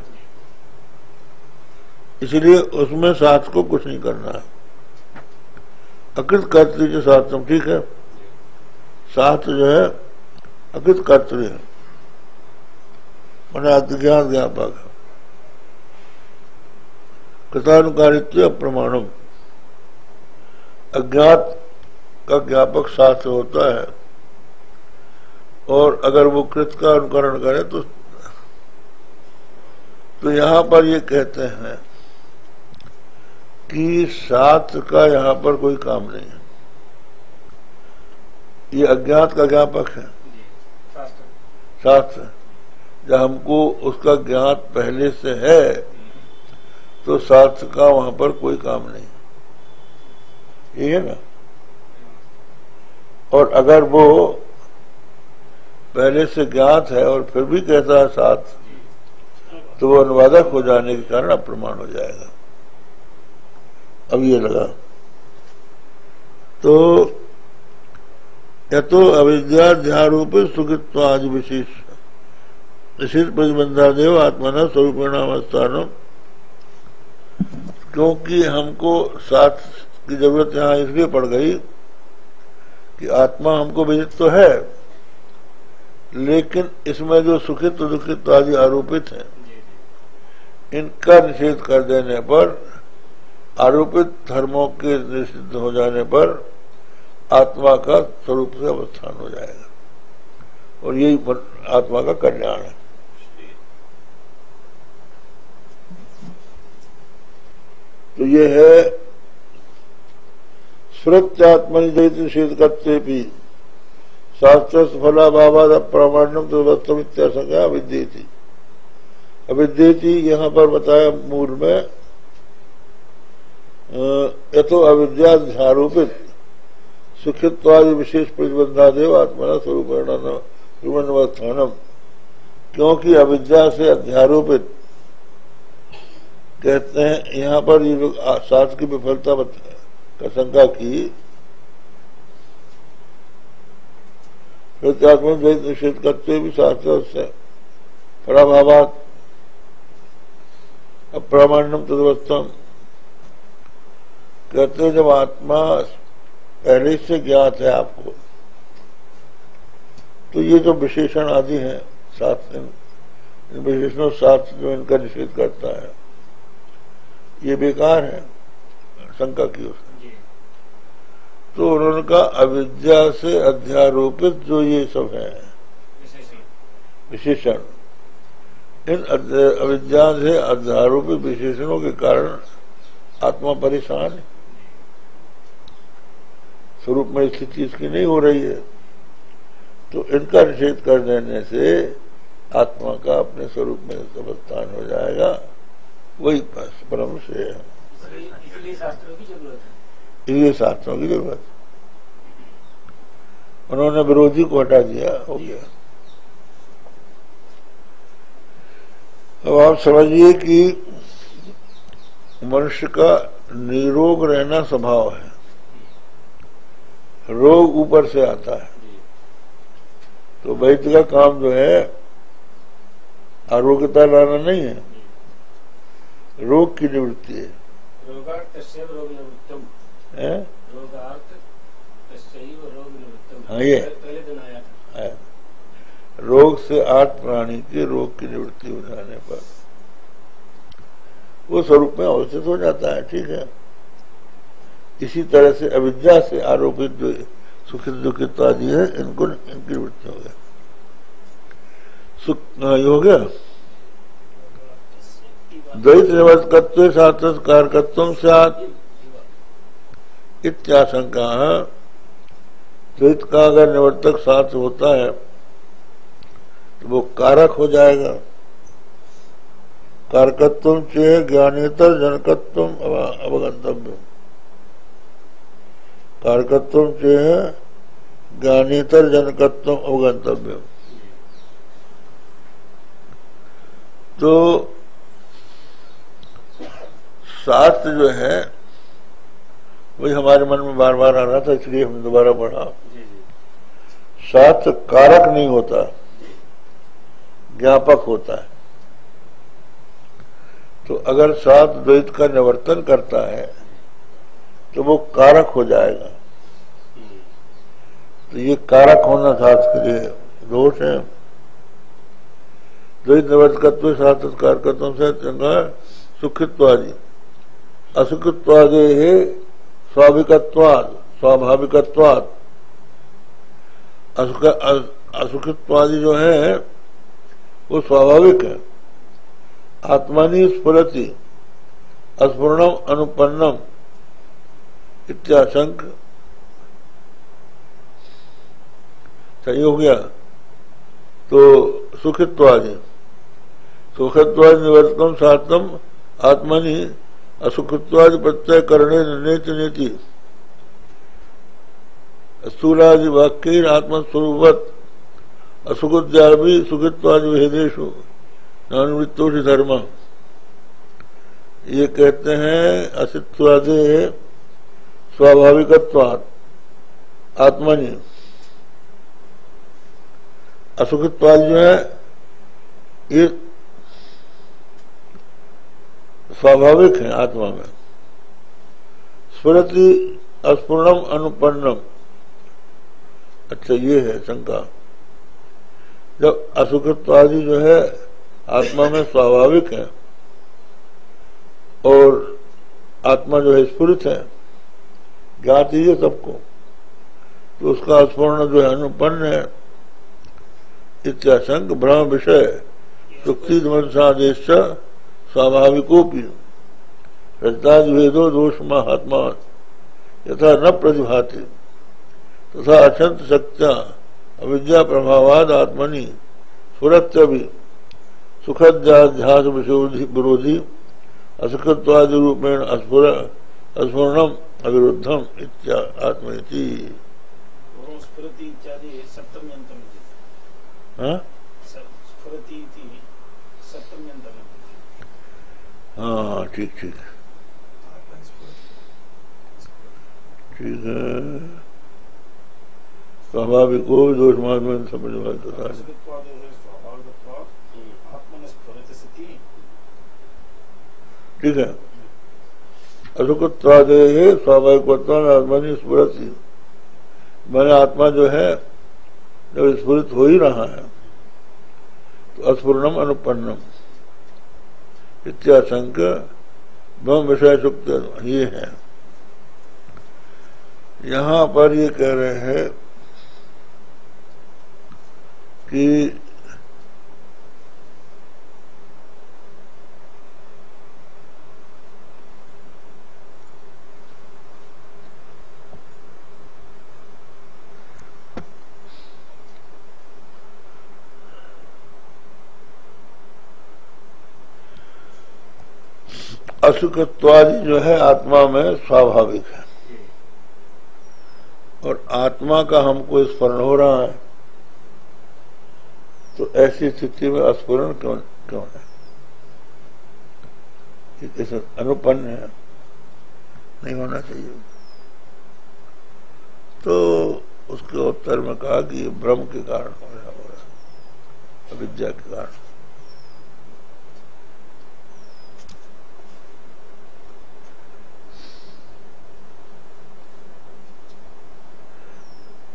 इसलिए उसमें साथ को कुछ नहीं करना है। अकृत कर्तृ के साथ तुम ठीक है, साथ जो है अकृत कर्तृ है, मैंने अज्ञात ज्ञापक है। कृतानुकारित्व अप्रमाणम, अज्ञात का ज्ञापक शास्त्र होता है और अगर वो कृत का अनुकरण करे तो यहां पर ये कहते हैं कि शास्त्र का यहां पर कोई काम नहीं है, ये अज्ञात का ज्ञापक है शास्त्र। जब हमको उसका ज्ञात पहले से है तो शास्त्र का वहां पर कोई काम नहीं, ये है ना। और अगर वो पहले से ज्ञात है और फिर भी कहता है साथ, तो वो अनुवादक हो जाने के कारण अप्रमाण हो जाएगा। अब ये लगा तो या तो अविद्याध्यारोप सुखित्वादि विशेष निश्चित प्रतिबंधादेव आत्मना स्वरूपेणावस्थानम, क्योंकि हमको साथ की जरूरत यहां इसलिए पड़ गई कि आत्मा हमको विदित तो है, लेकिन इसमें जो सुखित दुखित आदि आरोपित है इनका निषेध कर देने पर, आरोपित धर्मों के निषिद्ध हो जाने पर आत्मा का स्वरूप से अवस्थान हो जाएगा और यही आत्मा का कल्याण है। तो ये है स्मृत्यात्मनि द्वैत निषेध करते भी शास्त्र फलाभावाद अप्रामाण्यम तो वस्तुमित्याशंका अविद्येति। अविद्येति यहाँ पर बताया मूल में यथो अविद्याध्यारोपित सुखित्वादि विशेष प्रतिबंधादेव आत्मना स्वरूप, क्योंकि अविद्या से अध्यारोपित कहते हैं। यहाँ पर ये लोग शास्त्र की विफलता का शंका की, प्रत्यात्मक द्वैत निषेध करते भी शास्त्र से पराभावात अप्रामाण्यम तदवस्थम कहते हैं। जब आत्मा पहले से ज्ञात है आपको, तो ये जो विशेषण आदि हैं शास्त्र, इन विशेषणों शास्त्र जो इनका निषेध करता है, ये बेकार है, शंका की उसने। तो उन्होंने कहा अविद्या से अध्यारोपित जो ये सब है विशेषण, इन अविद्या से अध्यारोपित विशेषणों के कारण आत्मा परेशान है, स्वरूप में स्थिति इसकी नहीं हो रही है। तो इनका निषेध कर देने से आत्मा का अपने स्वरूप में अवस्थान हो जाएगा, वही परम से है। इसलिए शास्त्रों की जरूरत है, ये शास्त्रों की जरूरत। उन्होंने विरोधी को हटा दिया, हो गया। अब आप समझिए कि मनुष्य का निरोग रहना स्वभाव है, रोग ऊपर से आता है। तो वैद्य का काम जो है आरोग्यता लाना नहीं है, रोग की निवृत्ति है। हाँ, ये पहले दिन आया है। रोग से आठ प्राणी के रोग की निवृत्ति हो जाने पर वो स्वरूप में अवस्थित हो जाता है, ठीक है। इसी तरह से अविद्या से आरोपित जो सुखित दुखित आदि है, इनको इनकी निवृत्ति हो गया। सुख हो गया। द्वैत निवर्तकत्व साथ कारकत्वम स्यात् इत्याशंका। द्वैत का अगर निवर्तक साथ होता है तो वो कारक हो जाएगा। कारकत्वम चे ज्ञानेतर जनकत्वम अवगंतव्य। कारकत्वम चे ज्ञानेतर जनकत्वम अवगंतव्य। तो शास्त्र जो है वही हमारे मन में बार बार आ रहा था, इसलिए हमने दोबारा पढ़ा। शास्त्र कारक नहीं होता, ज्ञापक होता है। तो अगर शास्त्र द्वैत का निवर्तन करता है तो वो कारक हो जाएगा। तो ये कारक होना शास्त्र के लिए दोष है। द्वैत निवर्तकत्व शास्त्र कारकत्व से सुखित्वादि असुखित्वादि है स्वाभाविकत्वाद स्वाभाविकत्वाद। असुखित्वादि जो है वो स्वाभाविक है। आत्मानि स्फुरति अस्फुरणम अनुपन्नम इत्याशंक। सही हो गया। तो सुखित्वादि सुखत्वादि निवर्तकम सातम आत्मनि असुखत्वादि प्रत्यय करणे नीति नीति स्थूलादि वाक्य आत्मस्वरूपवत् असुखोद्यापि सुखत्वादि भेदेषु नानुवृत्तोषि धर्म। ये कहते हैं असित्वादि स्वाभाविकत्वात् आत्मनि। असुखत्वादि जो है ये स्वाभाविक है आत्मा में। स्फुरति अस्फुरणम अनुपन्नम। अच्छा, ये है शंका। जब असुखत्वादि जो है आत्मा में स्वाभाविक है और आत्मा जो है स्फुरित है, ज्ञात ही है सबको, तो उसका स्फुरण जो है अनुपन्न है। इत्याशंक भ्रम विषय सुक्ति मनसादेश स्वाभाविकोपि रजतादिभेदो दोष महात्मा यथा न प्रतिभाति तथा अचंत शक्त्या अविद्या प्रभावाद आत्मनि स्फुरत्यपि सुखध्यास विरोधी असुखत्वादि रूपेण अस्फुर अस्फुरणम अविरुद्धम इत्या आत्मेति। स्फुरति इत्यादि सप्तम्यन्तम् इति। हाँ स्फुरति इति सप्तम्यन्तम्। हाँ ठीक ठीक ठीक है। स्वाभाविक को दोष मार्ग में समझ में ठीक है। असुखत्वादे स्वाभाविक आत्मा स्फुरति, मैंने आत्मा जो है जब स्फुरित हो ही रहा है तो अस्फुरणम अनुपन्नम इत्याशंक ब्रह्म विषय सुक्त ये है। यहां पर ये कह रहे हैं कि असुखत्वादि जो है आत्मा में स्वाभाविक है और आत्मा का हमको स्मरण हो रहा है, तो ऐसी स्थिति में अस्फुरण क्यों है? इसे अनुपन्न है, नहीं होना चाहिए। तो उसके उत्तर में कहा कि ये भ्रम के कारण हो रहा है, अविद्या के कारण।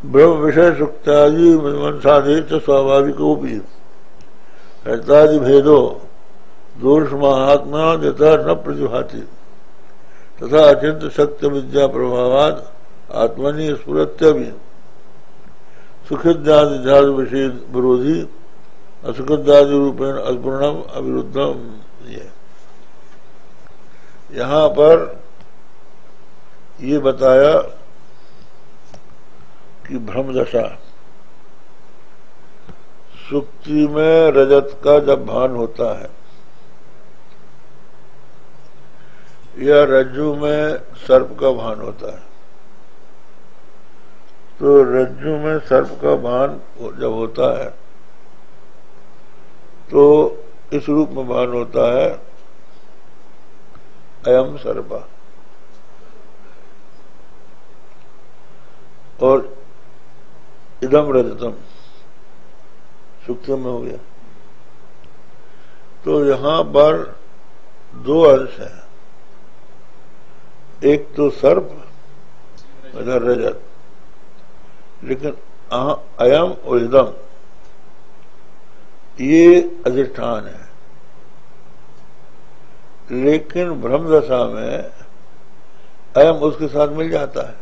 ब्रह्म विषय सुक्तादि मनसाधे स्वाभाविको भी हृतादि भेदो दोष महात्मा यथा न प्रतिभाति तथा अचिंत शक्ति विद्या प्रभावाद आत्मनि स्फुरत्य भी सुखिद्यादि विषय विरोधी असुखिद्यादि रूपेण अस्फुरणम अविरुद्धम। ये यहाँ पर ये बताया कि भ्रम दशा सुक्ति में रजत का जब भान होता है या रज्जु में सर्प का भान होता है, तो रज्जु में सर्प का भान जब होता है तो इस रूप में भान होता है अयम सर्पा, और इदम रजतम सुक्ति में हो गया। तो यहां पर दो अंश है, एक तो सर्प इधर रजत, लेकिन अयम और इदम ये अधिष्ठान है। लेकिन भ्रम दशा में अयम उसके साथ मिल जाता है,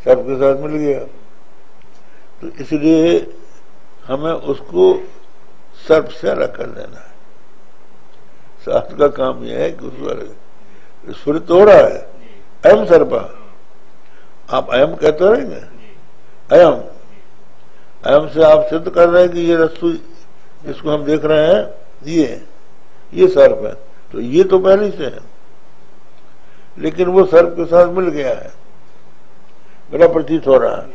सर्प के साथ मिल गया, तो इसलिए हमें उसको सर्प से अलग कर देना है। शास्त्र का काम यह है कि उसको स्फुरित हो रहा है अयम सर्पा, आप अयम कहते रहेंगे, अयम अयम से आप सिद्ध कर रहे हैं कि ये वस्तु जिसको हम देख रहे हैं ये सर्प है, तो ये तो पहले से है, लेकिन वो सर्प के साथ मिल गया है, मेरा प्रतीत हो रहा है।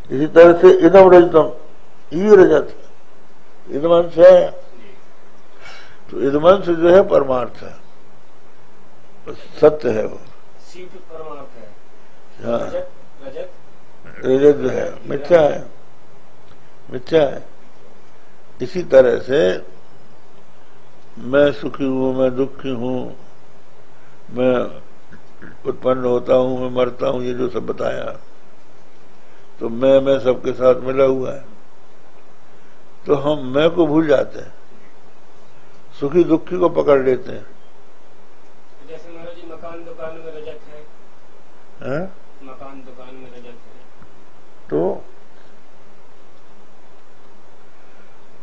इसी तरह से इदम रजतम, ये रजत इदमंश है, तो इदमंश जो है परमार्थ है, सत्य है, वो परमार्थ है। हाँ रजत जो है मिथ्या है, मिथ्या है। इसी तरह से मैं सुखी हूं, मैं दुखी हूं, मैं उत्पन्न होता हूं, मैं मरता हूं, ये जो सब बताया, तो मैं सबके साथ मिला हुआ है, तो हम मैं को भूल जाते हैं, सुखी दुखी को पकड़ लेते हैं। जैसे महाराज जी मकान दुकान में रजत है, मकान दुकान में रजत है, तो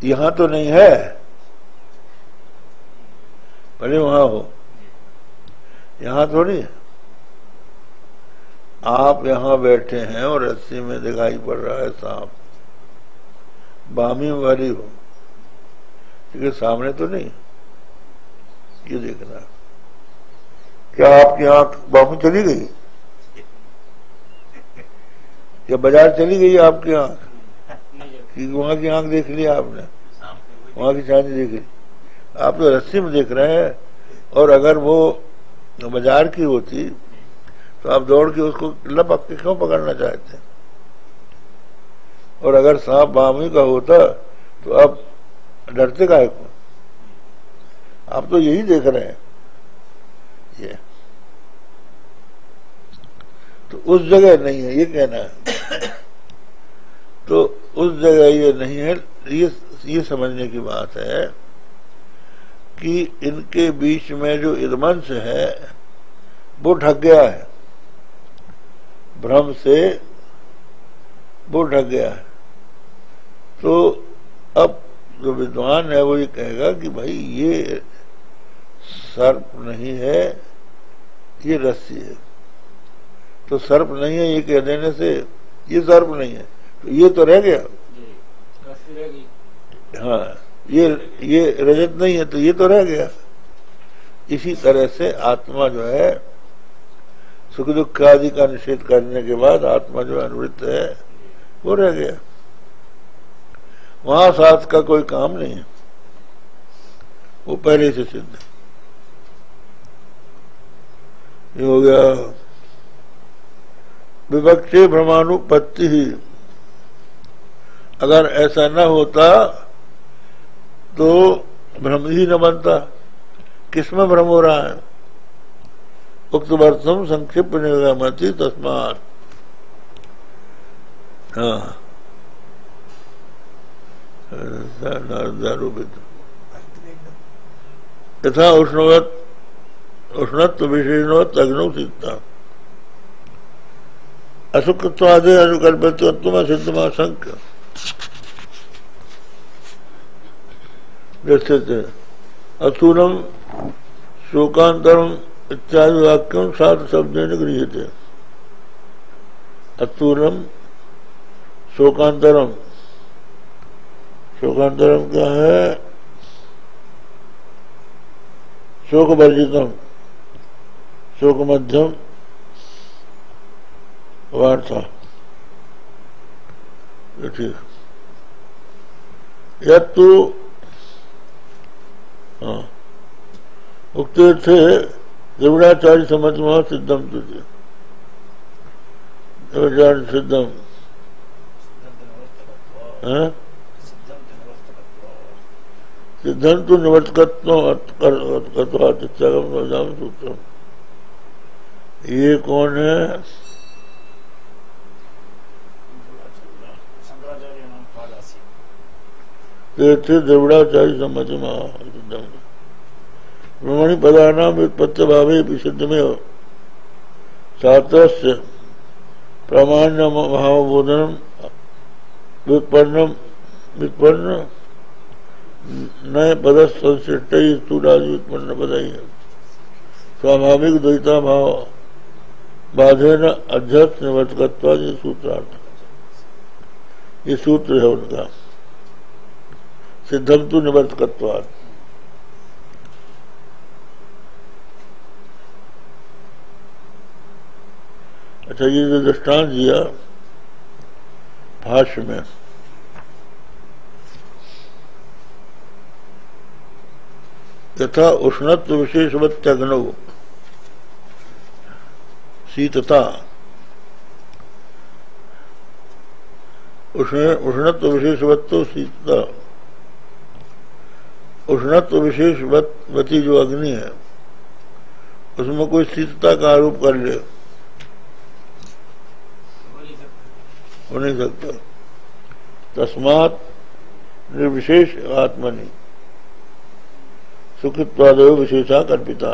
यहां तो नहीं है, भले वहां हो, यहां थोड़ी। आप यहां बैठे हैं और रस्सी में दिखाई पड़ रहा है सांप, बामी वाली हो, ठीक है, सामने तो नहीं, ये देखना। क्या आपकी आंख बाहू चली गई? या बाजार चली गई आपकी आंख? कि वहां की आंख देख लिया आपने, वहां की चांदी देख ली? आप तो रस्सी में देख रहे हैं। और अगर वो बाजार की होती तो आप दौड़ के उसको लपक के क्यों पकड़ना चाहते? और अगर सांप बामी का होता तो आप डरते काहे को? आप तो यही देख रहे हैं। ये तो उस जगह नहीं है, ये कहना है। तो उस जगह ये नहीं है। ये समझने की बात है कि इनके बीच में जो इदमंश है वो ढक गया है, भ्रम से वो ढक गया है। तो अब जो विद्वान है वो ये कहेगा कि भाई ये सर्प नहीं है, ये रस्सी है। तो सर्प नहीं है ये कह देने से ये सर्प नहीं है, तो ये तो रह गया। रस्सी रह गई। हाँ, ये रजत नहीं है तो ये तो रह गया। इसी तरह से आत्मा जो है सुख दुख आदि का निषेध करने के बाद आत्मा जो अनुवृत्त है वो रह गया। वहां साथ का कोई काम नहीं है, वो पहले से सिद्ध है। ये हो गया विवक्षे भ्रमानुपत्ति ही। अगर ऐसा न होता तो भ्रम ही न बनता। किसमें भ्रम हो रहा है? उक्त वर्थम संक्षिप्त निगमति तस्मात्। हाँ, यथा उष्णत्व विशेषणवत् अग्नौ सिद्धता असुखत्वादि अनुकल्पितत्व सिद्धमाशंक्य। जैसे असूरम शोकांतरम इत्यादि वाक्यों सात शब्देन गृह्यते। असूरम शोकांतरम, शोकांतरम क्या है? शोक वर्जितम, शोक मध्यम वार्ता। ठीक। यत्तु उक्ते थे द्रविड़ाचार्य समझ सिद्धम तुझे सिद्धम सिद्धम तो निवर्तकत्व सूत्रम। ये कौन है? द्रविड़ाचार्य समझ सिद्धम ब्रह्मणि पदानां व्युत्पत्ति भावे विशुद्ध में शास्त्रस्य प्रामाण्य भावबोधनम व्युत्पन्न नए पद संश्लिष्ट स्थूलादि उत्पन्न पदाई है। स्वाभाविक द्वैता भाव बाधे न अध्यक्ष निवर्तकत्वाद। ये सूत्रार्थ, ये सूत्र है उनका। सिद्धम तो निवर्तकत्वाद। अच्छा, ये जो दृष्टांत दिया भाष्य में, यथा उष्णत्व विशेषवत्यग्नौ, शीतता, उष्णत्व विशेषवत्तो शीतता। उष्णत्व विशेषवती जो अग्नि है उसमें कोई शीतता का आरोप कर ले, हो नहीं सकता। तस्मात् निर्विशेष आत्मनि सुखत्वादयो विशेषा कल्पिता।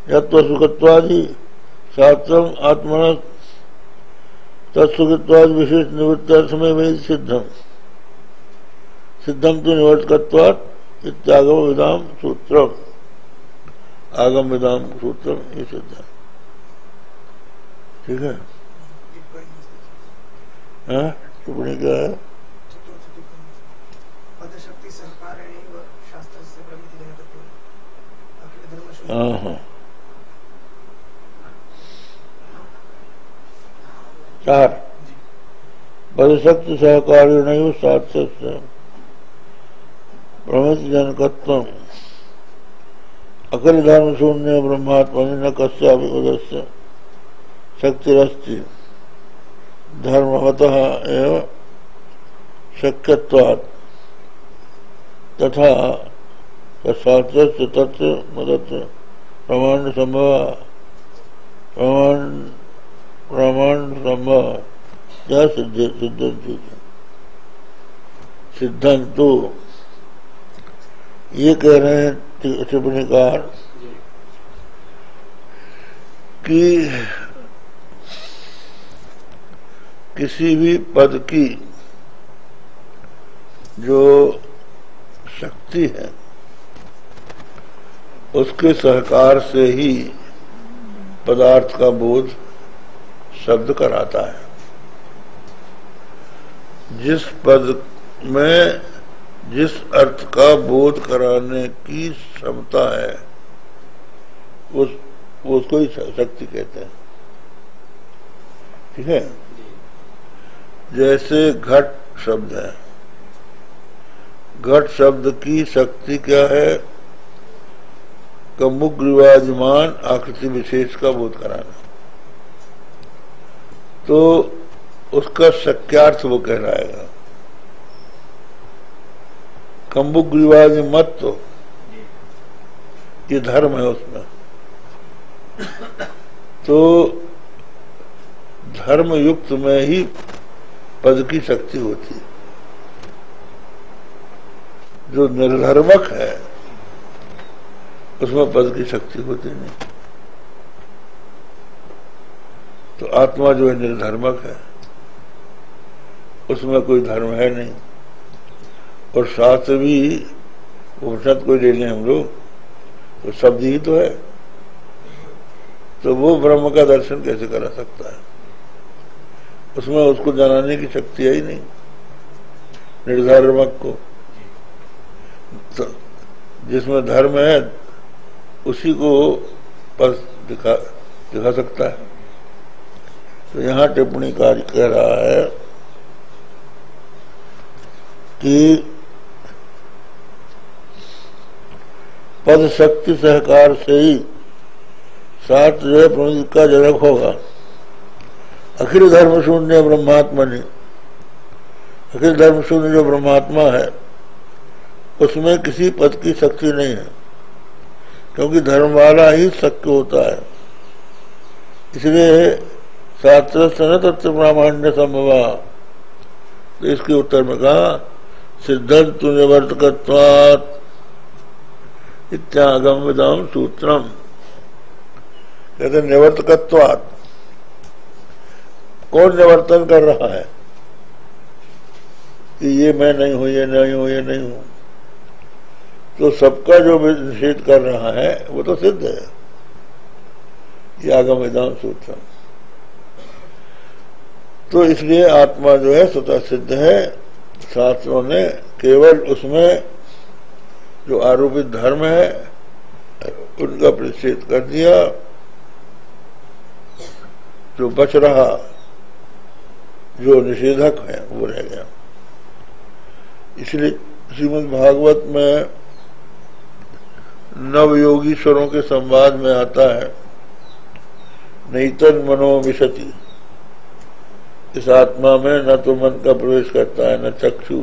यत्व सुखत्वादि शास्त्रम आत्मन तत्सुखत्वादि विशेष निवृत्त्यर्थ में वही सिद्धम। सिद्धम तो निवर्तकत्वात् इत्यागम विदाम सूत्रम। आगम विदाम सूत्रम ये सिद्ध है। ठीक है। टिप्पणी क्या है? पदशक्ति सहकारेण शास्त्रस्य प्रमिति चार पदशक्ति सहकारी नहीं साध्य प्रमित जनकत्व अखिल धर्म शून्य ब्रह्मात्मा न कस्यापि उदस्य शक्तिरस्ति धर्मवतः एव शक्यत्वात् तथा तत्शास्त्रस्य तत्र मदत्र प्रमाण संभव क्या सिद्धांत तो ये कह रहे हैं टिप्पणीकार कि किसी भी पद की जो शक्ति है उसके सहकार से ही पदार्थ का बोध शब्द कराता है। जिस पद में जिस अर्थ का बोध कराने की क्षमता है उसको ही शक्ति कहते हैं। ठीक है। जैसे घट शब्द है, घट शब्द की शक्ति क्या है? मुख विराजमान आकृति विशेष का बोध कराना। तो उसका शक्यार्थ वो कहलाएगा। कम्बुक ग्रीवाज मत तो ये धर्म है उसमें। तो धर्म युक्त में ही पद की शक्ति होती है। जो निर्धर्मक है उसमें पद की शक्ति होती नहीं। तो आत्मा जो है निर्धर्मक है, उसमें कोई धर्म है नहीं। और शास्त्र भी उपनिषद कोई ले लें हम लोग तो शब्द ही तो है। तो वो ब्रह्म का दर्शन कैसे करा सकता है? उसमें उसको जनाने की शक्ति है ही नहीं निर्धर्मक को। तो जिसमें धर्म है उसी को पद दिखा सकता है। तो यहाँ टिप्पणी कार्य कह रहा है कि पद शक्ति सहकार से ही सात जो प्रमित का जनक होगा। अखिल धर्म शून्य ब्रह्मात्मा ने, अखिल धर्म शून्य जो ब्रह्मात्मा है उसमें किसी पद की शक्ति नहीं है, क्योंकि धर्म वाला ही शक्य होता है। इसलिए शास्त्र सन तत्व प्रामाण्य संभव। तो इसके उत्तर में कहा सिद्धंतु निवर्तकत्वात् इत्यागम विदम सूत्रम। कहते निवर्तकत्वात्, कौन निवर्तन कर रहा है कि ये मैं नहीं हूं, ये नहीं हूं, ये नहीं हूं। तो सबका जो निषेध कर रहा है वो तो सिद्ध है। ये आगम विदान सूत्र। तो इसलिए आत्मा जो है स्वतः सिद्ध है। शास्त्रों ने केवल उसमें जो आरोपित धर्म है उनका प्रतिषेध कर दिया। जो बच रहा, जो निषेधक है वो रह गया। इसलिए श्रीमद् भागवत में नवयोगीश्वरों के संवाद में आता है नैतन मनो विशति। इस आत्मा में न तो मन का प्रवेश करता है, न चक्षु,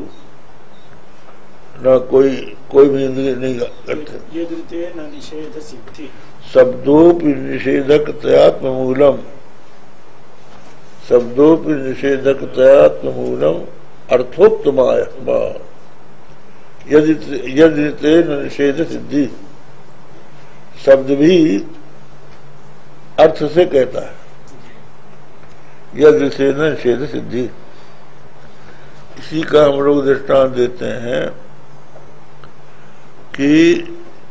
न कोई भी इंद्रिय नहीं करते। न निषेध सिद्धि शब्दोपि निषेधक तयात्म मूलम, शब्दोपि निषेधक तयात्म मूलम अर्थोक्तमाय यदि न निषेध सिद्धि। शब्द भी अर्थ से कहता है, यदि से न निषेध सिद्धि। इसी का हम लोग दृष्टांत देते हैं कि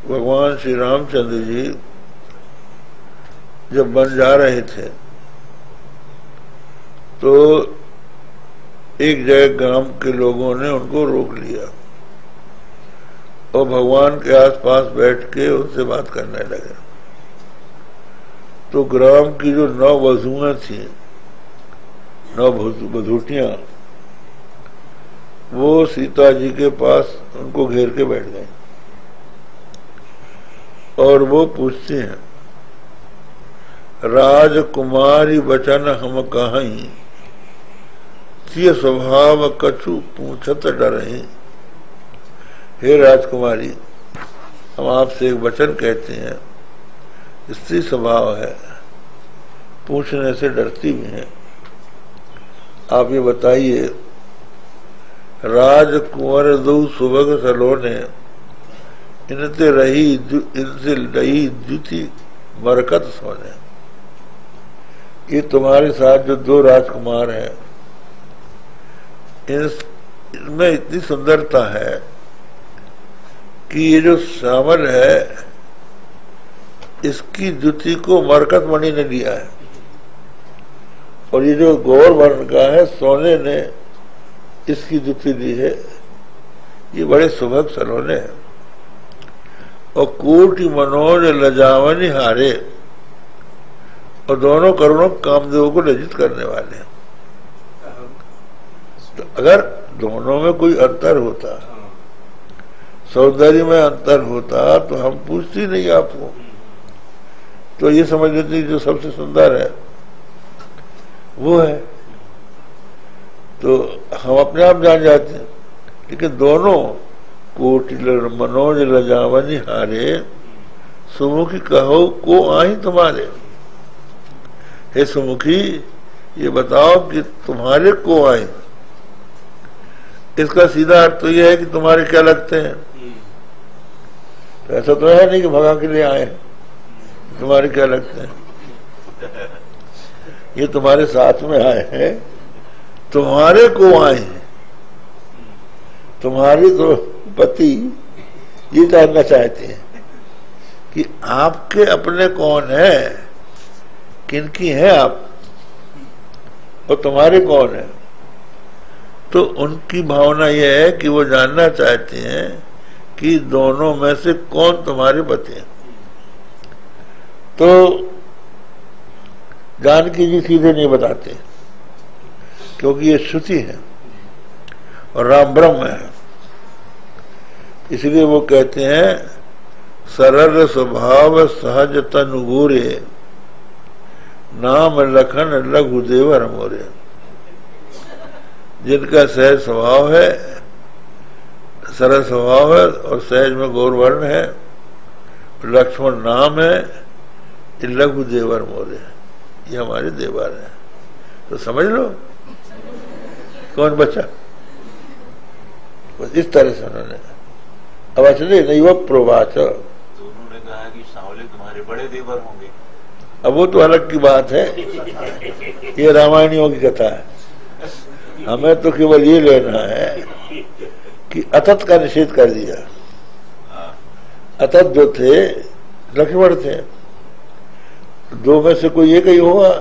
भगवान श्री रामचंद्र जी जब वन जा रहे थे तो एक जगह गांव के लोगों ने उनको रोक लिया और भगवान के आसपास बैठ के उनसे बात करने लगे। तो ग्राम की जो 9 वधुएं थी, 9 बधूटियां, वो सीता जी के पास उनको घेर के बैठ गई और वो पूछती हैं, राजकुमारी बचन हम कहीं, तिय स्वभाव कछु पूछत डरहि। हे राजकुमारी, हम आपसे एक वचन कहते हैं, स्त्री स्वभाव है, पूछने से डरती भी है। आप ये बताइए, राजकुंवर दो सुबह सलोने, इनसे रही इनसे लही द्युति बरकत सोने। ये तुम्हारे साथ जो 2 राजकुमार हैं, इनमें इतनी सुंदरता है कि ये जो श्यामल है, इसकी द्युति को मरकत मणि ने लिया है, और ये जो गौर वर्ण का है, सोने ने इसकी द्युति ली है। ये बड़े सुभग सलोने हैं। और कोटि मनोज लजावनी हारे, और दोनों करुणों कामदेव को लज्जित करने वाले हैं। तो अगर दोनों में कोई अंतर होता, सौंदर्य में अंतर होता, तो हम पूछती नहीं आपको, तो ये समझ लेते जो सबसे सुंदर है वो है, तो हम अपने आप जान जाते हैं। लेकिन दोनों कोटि मनोज लजावनी हारे, सुमुखी कहो को आई तुम्हारे। हे सुमुखी, ये बताओ कि तुम्हारे को आए। इसका सीधा अर्थ तो यह है कि तुम्हारे क्या लगते हैं। तो ऐसा तो है नहीं कि भगा के लिए आए, तुम्हारे क्या लगते हैं। ये तुम्हारे साथ में आए हैं, तुम्हारे को आए हैं। तुम्हारी तो पति ये जानना चाहते हैं कि आपके अपने कौन है, किनकी हैं आप, और तुम्हारे कौन है। तो उनकी भावना यह है कि वो जानना चाहते हैं कि दोनों में से कौन तुम्हारे पति है। तो जानकी जी सीधे नहीं बताते, क्योंकि ये श्रुति है और राम ब्रह्म है। इसलिए वो कहते हैं, सरल स्वभाव सहज तनु गोरे, नाम लखन लघु देवर मोरे। जिनका सहज स्वभाव है, सरल स्वभाव है और सहज में गौर वर्ण है, लक्ष्मण नाम है, ये लघु देवर मोरे, ये हमारे देवर है। तो समझ लो कौन बचा। बस इस तरह से उन्होंने अवचने नहीं वो प्रोवाच। तो उन्होंने कहा कि सांवले तुम्हारे बड़े देवर होंगे। अब वो तो अलग की बात है, ये रामायणियों की कथा है। हमें तो केवल ये लेना है कि अतत का निषेध कर दिया। अतत जो थे लक्ष्मण थे, 2 में से कोई एक ही होगा,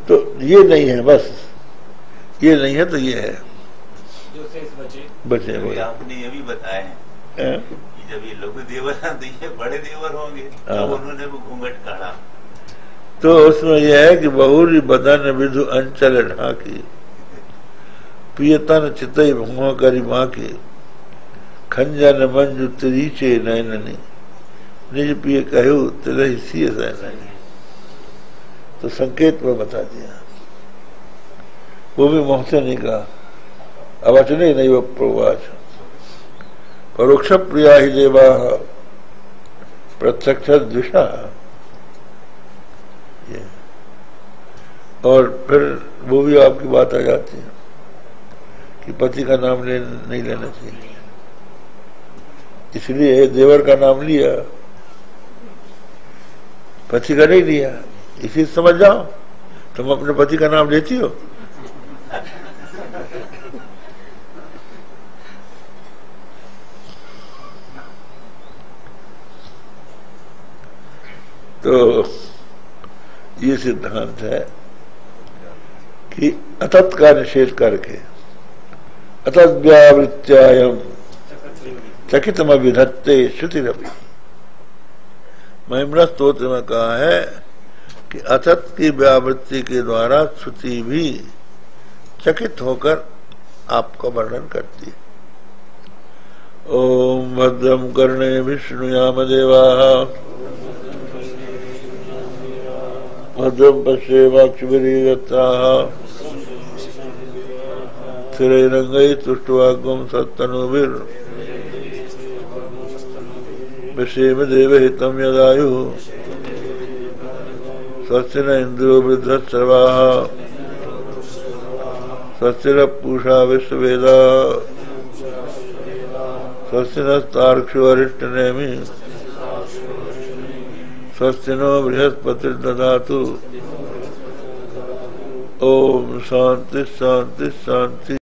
तो ये नहीं है, बस ये नहीं है तो ये है जो शेष बचे हुए। आपने ये भी बताया है कि जब ये लघु देवर हैं तो ये बड़े देवर होंगे, तब उन्होंने वो घूंघट काढ़ा। तो उसमें यह है कि बहुरी बदन विधु अंचल ढाकी, पियतन चितई भुआ करी माँ की, खंजन मंजू तरीचे नैननी, निज पिय कहू तिलहि सिय सैननी। तो संकेत में बता दिया, वो भी मुंह से नहीं कहा। अवचने नहीं वो प्रवाच। परोक्ष प्रिया ही देवा प्रत्यक्ष द्विषा। और फिर वो भी आपकी बात आ जाती है कि पति का नाम नहीं लेना चाहिए, इसलिए देवर का नाम लिया, पति का नहीं लिया। इसी समझ जाओ, तुम अपने पति का नाम लेती हो। तो ये सिद्धांत है कि अतत का निषेध करके, अतत व्यावृत्यायम चकितम विधत्ते श्रुतिरपि। महिम्न स्तोत्र में कहा है कि असत की व्यावृत्ति के द्वारा श्रुति भी चकित होकर आपका वर्णन करती है। ओम भद्रम कर्णे विष्णुयाम देवाः भद्रम पश्येमाक्षभिर्यजत्राः स्थिरैरङ्गैः तुष्टुवाग्गं सत्तनूभिर् विषेम देवहितं यदायुः स्वस्ति न इन्द्रो वृद्धश्रवाः स्वस्ति नः पूषा विश्ववेदाः स्वस्ति नस्तार्क्ष्यो अरिष्टनेमिः स्वस्ति नो बृहस्पतिर्दधातु। ओम शांति शांति शांति।